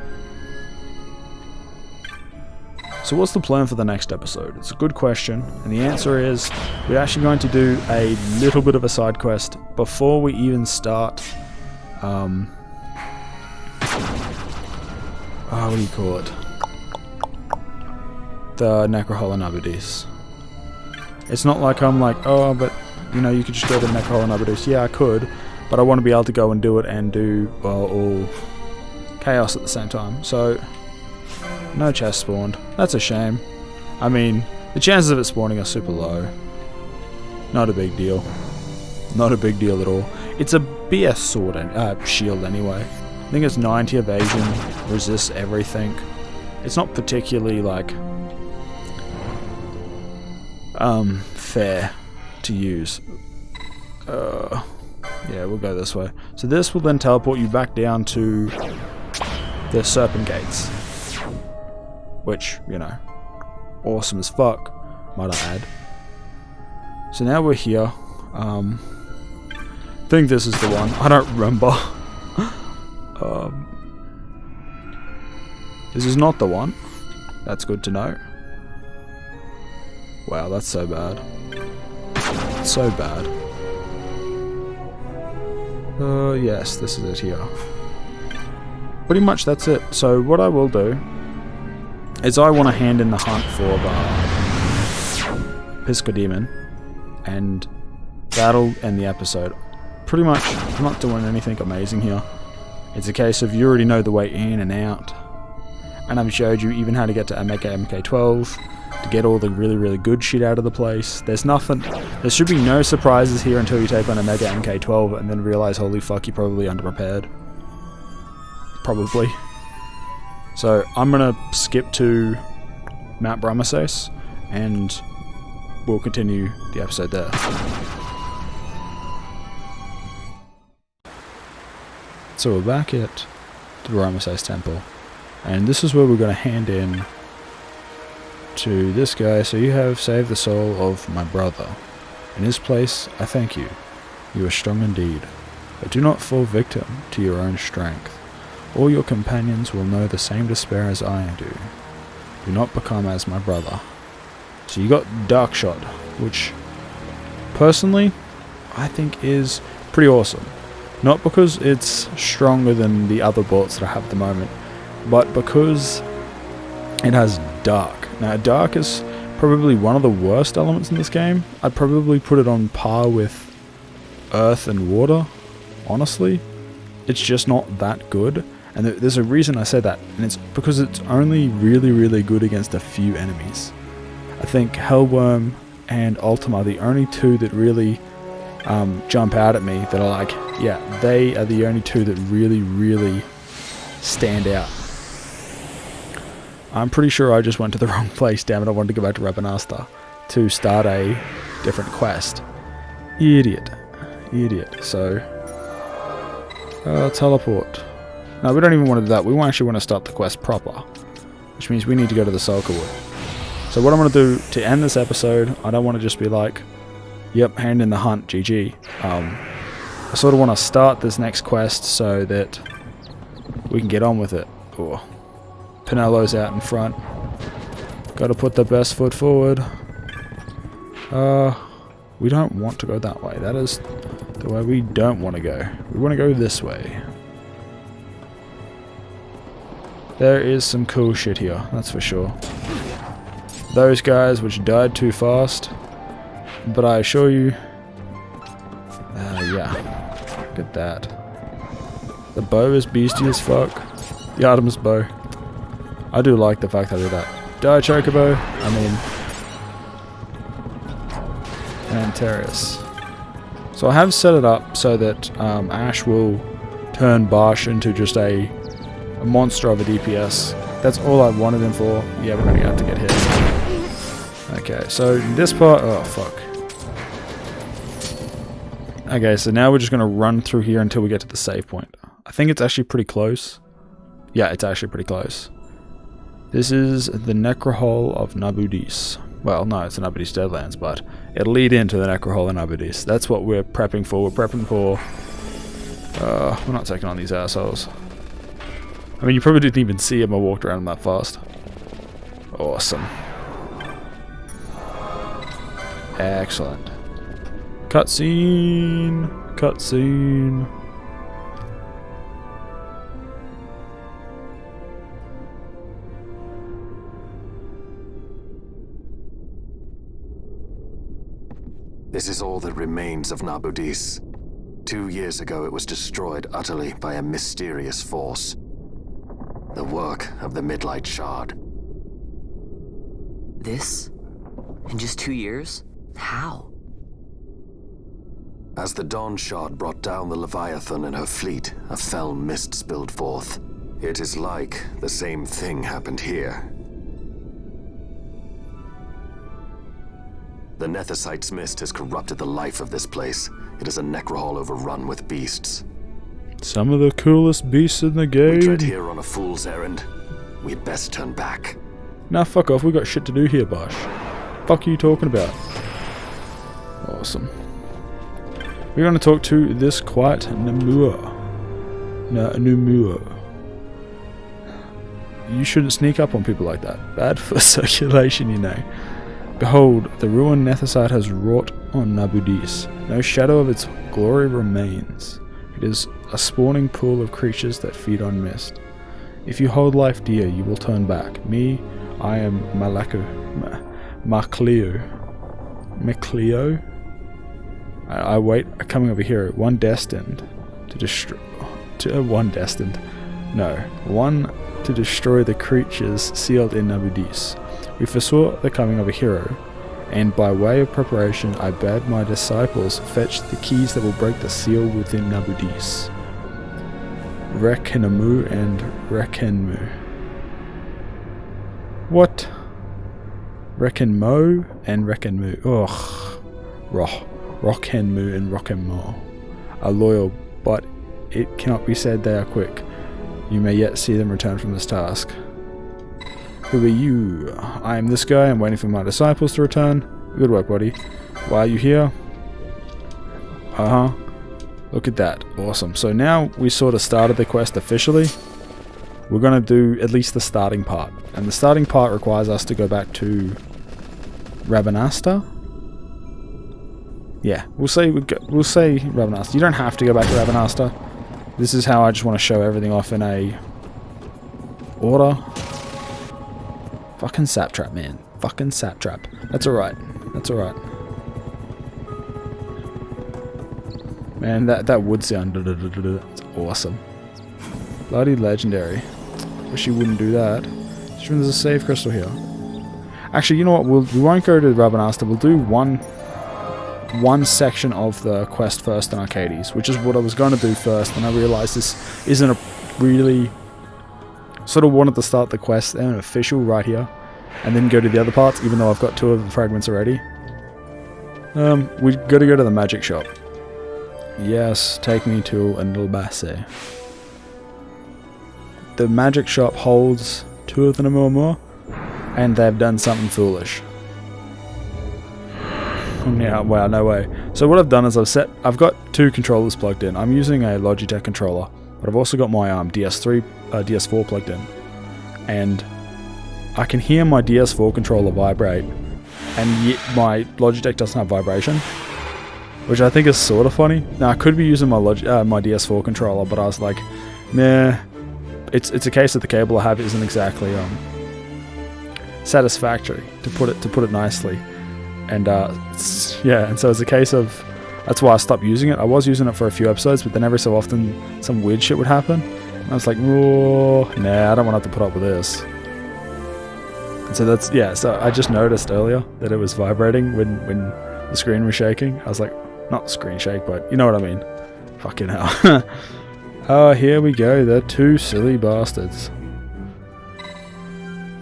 So what's the plan for the next episode? It's a good question, and the answer is we're actually going to do a little bit of a side quest before we even start. What do you call it? The Necrohol and Abadis. It's not like I'm like, oh, but you know, you could just go to Necrohol and Abadis. Yeah, I could, but I want to be able to go and do it and do, well, all chaos at the same time. So, no chest spawned. That's a shame. I mean, the chances of it spawning are super low. Not a big deal. Not a big deal at all. It's a BS sword and shield anyway. I think it's 90 evasion, resists everything. It's not particularly like fair to use. Yeah, we'll go this way. So this will then teleport you back down to the Serpent Gates, which, you know, awesome as fuck, might I add. So now we're here. I think this is the one. I don't remember. This is not the one. That's good to know. Wow, that's so bad. So bad. Yes, this is it here. Pretty much that's it. So what I will do is I want to hand in the hunt for the Pisco Demon, and that'll end the episode. Pretty much, I'm not doing anything amazing here. It's a case of you already know the way in and out, and I've showed you even how to get to Omega MK12 to get all the really, really good shit out of the place. There's nothing, there should be no surprises here until you take on Omega MK12 and then realize, holy fuck, you're probably underprepared. Probably. So I'm gonna skip to Mount Brahmasos and we'll continue the episode there. So we're back at the Brahmasos Temple, and this is where we're going to hand in to this guy. So you have saved the soul of my brother. In his place, I thank you. You are strong indeed, but do not fall victim to your own strength. All your companions will know the same despair as I do. Do not become as my brother. So you got Darkshot, which personally I think is pretty awesome. Not because it's stronger than the other bullets that I have at the moment, but because it has Dark. Now, Dark is probably one of the worst elements in this game. I'd probably put it on par with Earth and Water, honestly. It's just not that good, and there's a reason I say that, and it's because it's only really, really good against a few enemies. I think Hellworm and Ultima are the only two that really jump out at me that are like, yeah, they are the only two that really, really stand out. I'm pretty sure I just went to the wrong place, damn it, I wanted to go back to Rabanasta to start a different quest. Idiot. So, teleport. No, we don't even want to do that, we actually want to start the quest proper, which means we need to go to the Sulka Wood. So what I'm going to do to end this episode, I don't want to just be like, yep, hand in the hunt, GG. I sort of want to start this next quest so that we can get on with it. Oh, Pinello's out in front. Got to put the best foot forward. We don't want to go that way. That is the way we don't want to go. We want to go this way. There is some cool shit here, that's for sure. Those guys which died too fast. But I assure you, yeah, look at that. The bow is beastie as fuck. The Artemis bow. I do like the fact that I did that. Die Chocobo, I mean, Antares. So I have set it up so that Ash will turn Barsh into just a monster of a DPS. That's all I wanted him for. Yeah, we're going to have to get hit. Okay, so this part, oh fuck. Okay, so now we're just going to run through here until we get to the save point. I think it's actually pretty close. Yeah, it's actually pretty close. This is the Necrohol of Nabudis. Well, no, it's the Nabudis Deadlands, but it'll lead into the Necrohol of Nabudis. That's what we're prepping for. We're prepping for... we're not taking on these assholes. I mean, you probably didn't even see him. I walked around him that fast. Awesome. Excellent. Cutscene. Cutscene. This is all that remains of Nabudis. 2 years ago, it was destroyed utterly by a mysterious force. The work of the Midlight Shard. This? In just 2 years? How? As the Dawn Shard brought down the Leviathan and her fleet, a fell mist spilled forth. It is like the same thing happened here. The Nethicite's mist has corrupted the life of this place. It is a necrohol overrun with beasts. Some of the coolest beasts in the game. We tread here on a fool's errand. We'd best turn back. Nah, fuck off. We got shit to do here, Bosh. Fuck are you talking about? Awesome. We're going to talk to this quiet Namua. Numua. You shouldn't sneak up on people like that. Bad for circulation, you know. Behold, the ruined Nethicite has wrought on Nabudis. No shadow of its glory remains. It is a spawning pool of creatures that feed on mist. If you hold life dear, you will turn back. Me, I am Macleo. I wait a coming of a hero, one destined to destroy. One to destroy the creatures sealed in Nabudis. We foresaw the coming of a hero, and by way of preparation I bade my disciples fetch the keys that will break the seal within Nabudis. Rekenamu and Rekenmu. What? Rekenmo and Rekenmu. Ugh. Rokenmu and Rokenmo are loyal, but it cannot be said they are quick. You may yet see them return from this task. Who are you? I am this guy. I'm waiting for my disciples to return. Good work, buddy. Why are you here? Look at that. Awesome. So now we sort of started the quest officially. We're going to do at least the starting part. And the starting part requires us to go back to Rabanasta. Yeah, we'll say Rabanasta. You don't have to go back to Rabanasta. This is how I just want to show everything off in a order. Fucking Saptrap, man. Fucking Saptrap. That's alright. That's alright. Man, that would sound... It's awesome. Bloody legendary. Wish you wouldn't do that. Just there's a save crystal here. Actually, you know what? We won't go to Rabanasta. We'll do one section of the quest first in Arcades, which is what I was going to do first, and I realized this isn't a really... Sort of wanted to start the quest and official right here, and then go to the other parts, even though I've got 2 of the fragments already. We got to go to the magic shop. Yes, take me to Nilbase. The magic shop holds 2 of the Namur, and they've done something foolish. Yeah, wow, no way. So what I've done is I've got 2 controllers plugged in. I'm using a Logitech controller, but I've also got my DS4 plugged in, and I can hear my DS4 controller vibrate, and yet my Logitech doesn't have vibration, which I think is sort of funny. Now I could be using my DS4 controller, but I was like, nah. It's a case that the cable I have isn't exactly satisfactory, to put it nicely, and yeah, and so it's a case of that's why I stopped using it. I was using it for a few episodes, but then every so often some weird shit would happen. And I was like, oh, nah, I don't want to have to put up with this. And so that's, yeah, so I just noticed earlier that it was vibrating when the screen was shaking. I was like, not screen shake, but you know what I mean. Fucking hell. Oh, here we go, the 2 silly bastards.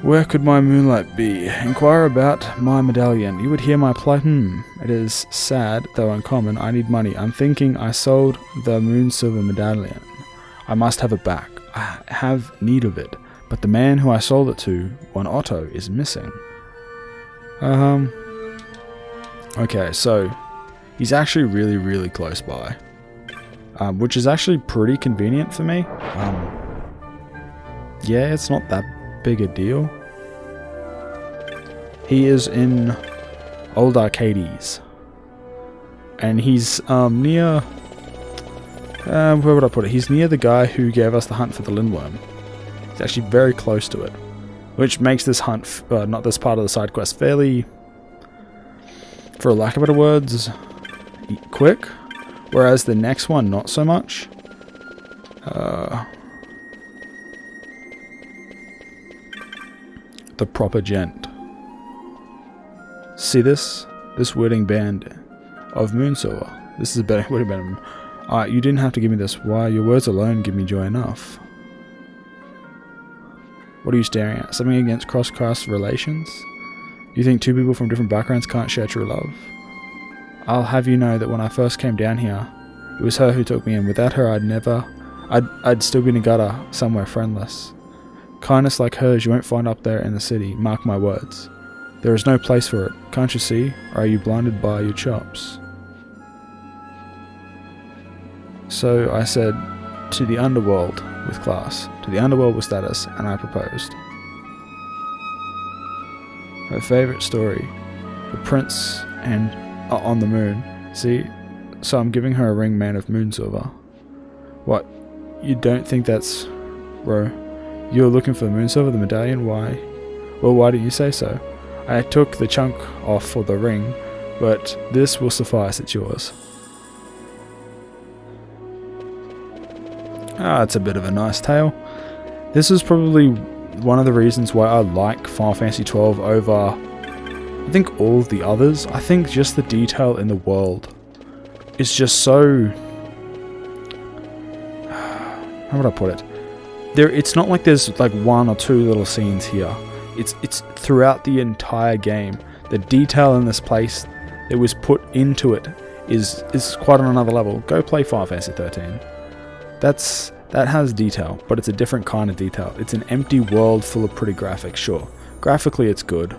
Where could my moonlight be? Inquire about my medallion. You would hear my plight. It is sad, though uncommon. I need money. I'm thinking I sold the moon silver medallion. I must have it back. I have need of it. But the man who I sold it to, one Otto, is missing. Okay, so he's actually really, really close by. Which is actually pretty convenient for me. yeah, it's not that big a deal. He is in Old Arcades. And he's near... where would I put it? He's near the guy who gave us the hunt for the Lindworm. He's actually very close to it. Which makes this hunt, not this part of the side quest, fairly, for lack of better words, quick. Whereas the next one, not so much. The proper gent. See this? This wedding band of Moonsilver. This is a better wedding band. You didn't have to give me this. Why? Your words alone give me joy enough. What are you staring at? Something against cross-caste relations? You think two people from different backgrounds can't share true love? I'll have you know that when I first came down here, it was her who took me in. Without her, I'd still be in a gutter somewhere friendless. Kindness like hers you won't find up there in the city, mark my words. There is no place for it. Can't you see? Or are you blinded by your chops? So I said, to the underworld with class, to the underworld with status, and I proposed. Her favourite story, the prince and on the moon. See, so I'm giving her a ring made of moonsilver. What? You don't think that's... Bro, you're looking for the moonsilver, the medallion? Why? Well, why didn't you say so? I took the chunk off for the ring, but this will suffice, it's yours. It's a bit of a nice tale. This is probably one of the reasons why I like Final Fantasy XII over, I think, all of the others. I think just the detail in the world is just so... How would I put it? It's not like there's like one or two little scenes here. It's throughout the entire game. The detail in this place that was put into it is quite on another level. Go play Final Fantasy XIII. That has detail, but it's a different kind of detail. It's an empty world full of pretty graphics, sure. Graphically it's good.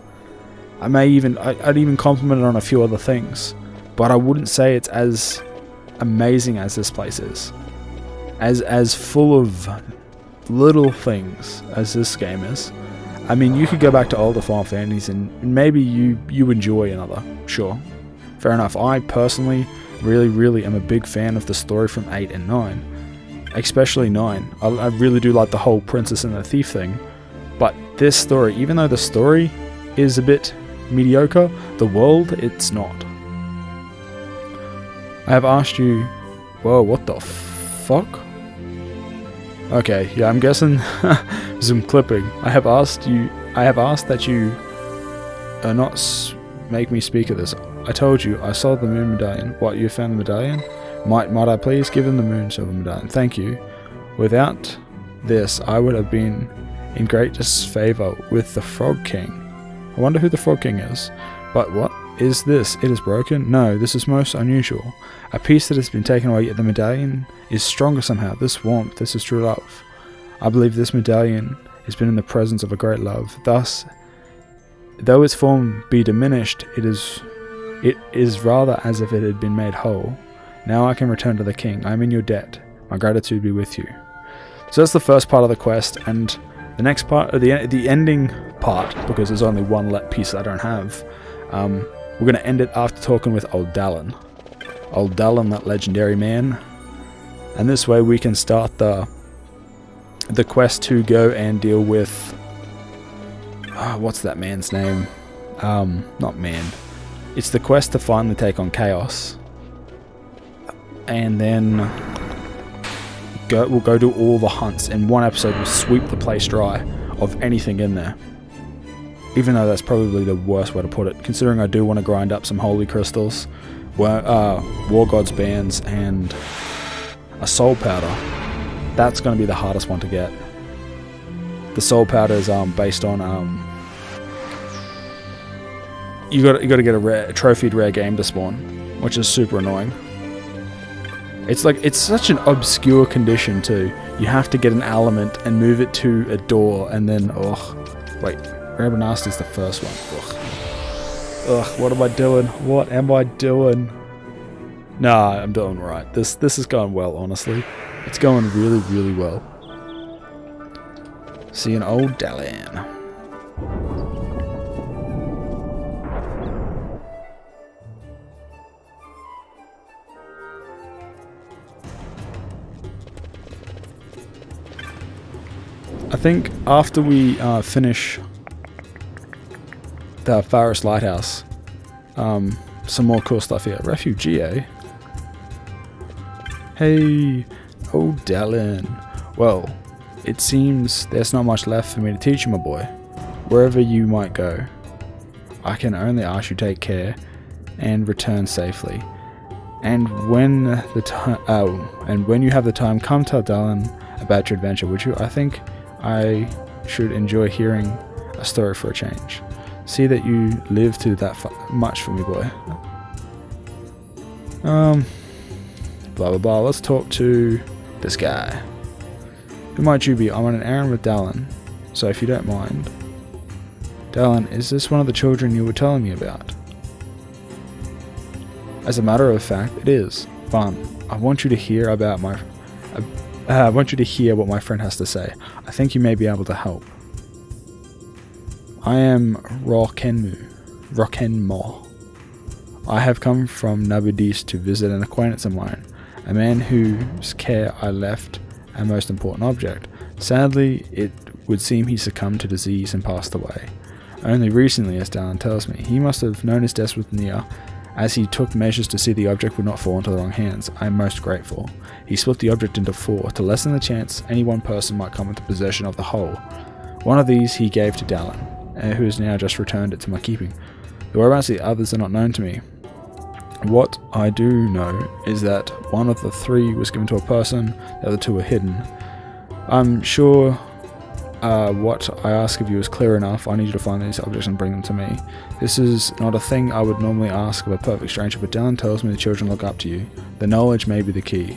I'd even compliment it on a few other things, but I wouldn't say it's as amazing as this place is. As full of little things as this game is. I mean, you could go back to older Final Fantasies and maybe you enjoy another, sure. Fair enough. I personally really am a big fan of the story from 8 and 9. Especially 9. I really do like the whole princess and the thief thing. But this story, even though the story is a bit mediocre, the world, it's not. I have asked you... Whoa, what the fuck? Okay, yeah, I'm guessing some clipping. I have asked that you not make me speak of this. I told you, I saw the moon medallion. What, you found the medallion? Might I please give him the moon silver medallion? Thank you. Without this, I would have been in great disfavor with the Frog King. I wonder who the Frog King is. But what is this? It is broken? No, this is most unusual. A piece that has been taken away, yet the medallion is stronger somehow. This warmth, this is true love. I believe this medallion has been in the presence of a great love. Thus, though its form be diminished, it is rather as if it had been made whole. Now I can return to the king. I am in your debt. My gratitude be with you. So that's the first part of the quest, and the next part, the ending part, because there's only one piece I don't have, we're going to end it after talking with Old Dallin. Old Dallin, that legendary man. And this way we can start the quest to go and deal with... what's that man's name? Not man. It's the quest to finally take on Chaos. And then we'll go do all the hunts. In one episode, we'll sweep the place dry of anything in there. Even though that's probably the worst way to put it, considering I do want to grind up some holy crystals, War God's bands, and a soul powder. That's going to be the hardest one to get. The soul powder is based on you got to get a trophied rare game to spawn, which is super annoying. It's such an obscure condition too. You have to get an element and move it to a door, and then wait, Rare Nasty's the first one. Ugh, what am I doing? What am I doing? Nah, I'm doing right. This is going well, honestly. It's going really well. See an old Dalian. I think after we finish the Faris Lighthouse, some more cool stuff here. Refugee, eh? Hey, old Dallin. Well, it seems there's not much left for me to teach you, my boy. Wherever you might go, I can only ask you take care and return safely. And when you have the time, come tell Dallin about your adventure, would you? I think I should enjoy hearing a story for a change. See that you live to that much for me, boy. Blah blah blah. Let's talk to this guy. Who might you be? I'm on an errand with Dallin, so if you don't mind. Dallin, is this one of the children you were telling me about? As a matter of fact, it is. Fun. I want you to hear about I want you to hear what my friend has to say. I think you may be able to help. I am Rokenmo. I have come from Nabudis to visit an acquaintance of mine, a man whose care I left a most important object. Sadly, it would seem he succumbed to disease and passed away. Only recently, as Dallin tells me, he must have known his death was near, as he took measures to see the object would not fall into the wrong hands. I am most grateful. He split the object into 4 to lessen the chance any one person might come into possession of the whole. One of these he gave to Dallin, who has now just returned it to my keeping. The whereabouts of the others are not known to me. What I do know is that one of the 3 was given to a person, the other 2 were hidden. I'm sure what I ask of you is clear enough. I need you to find these objects and bring them to me. This is not a thing I would normally ask of a perfect stranger, but Dallin tells me the children look up to you. The knowledge may be the key.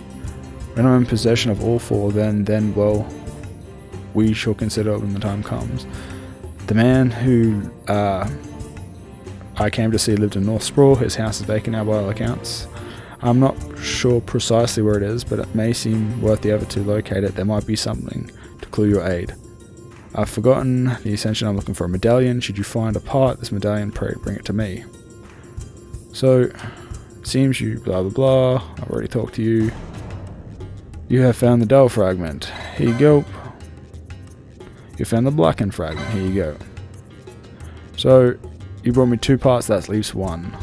When I'm in possession of all 4, then well, we shall consider when the time comes. The man who I came to see lived in North Sprawl. His house is vacant now by all accounts. I'm not sure precisely where it is, but it may seem worth the effort to locate it. There might be something to clue your aid. I've forgotten the essential. I'm looking for a medallion. Should you find a part, this medallion, pray bring it to me. So, it seems you blah blah blah. I've already talked to you. You have found the dull fragment. Here you go. You found the blackened fragment. Here you go. So, you brought me 2 parts. That leaves 1.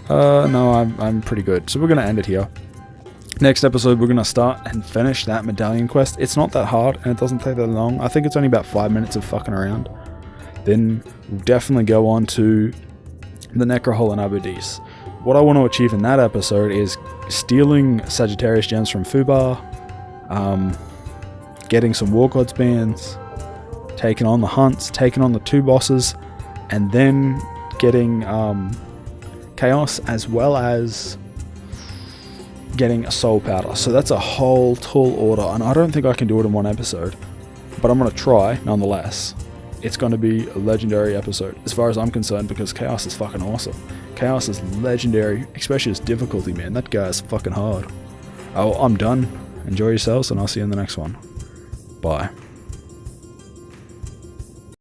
No, I'm pretty good. So we're gonna end it here. Next episode, we're going to start and finish that medallion quest. It's not that hard, and it doesn't take that long. I think it's only about 5 minutes of fucking around. Then we'll definitely go on to the Necrohole in Abudis. What I want to achieve in that episode is stealing Sagittarius gems from Fubar, getting some War Gods bands, taking on the hunts, taking on the 2 bosses, and then getting Chaos, as well as getting a soul powder. So that's a whole tall order, and I don't think I can do it in 1 episode, but I'm going to try nonetheless. It's going to be a legendary episode as far as I'm concerned, because Chaos is fucking awesome. Chaos is legendary, especially his difficulty, man. That guy is fucking hard. Oh, I'm done. Enjoy yourselves, and I'll see you in the next one. Bye.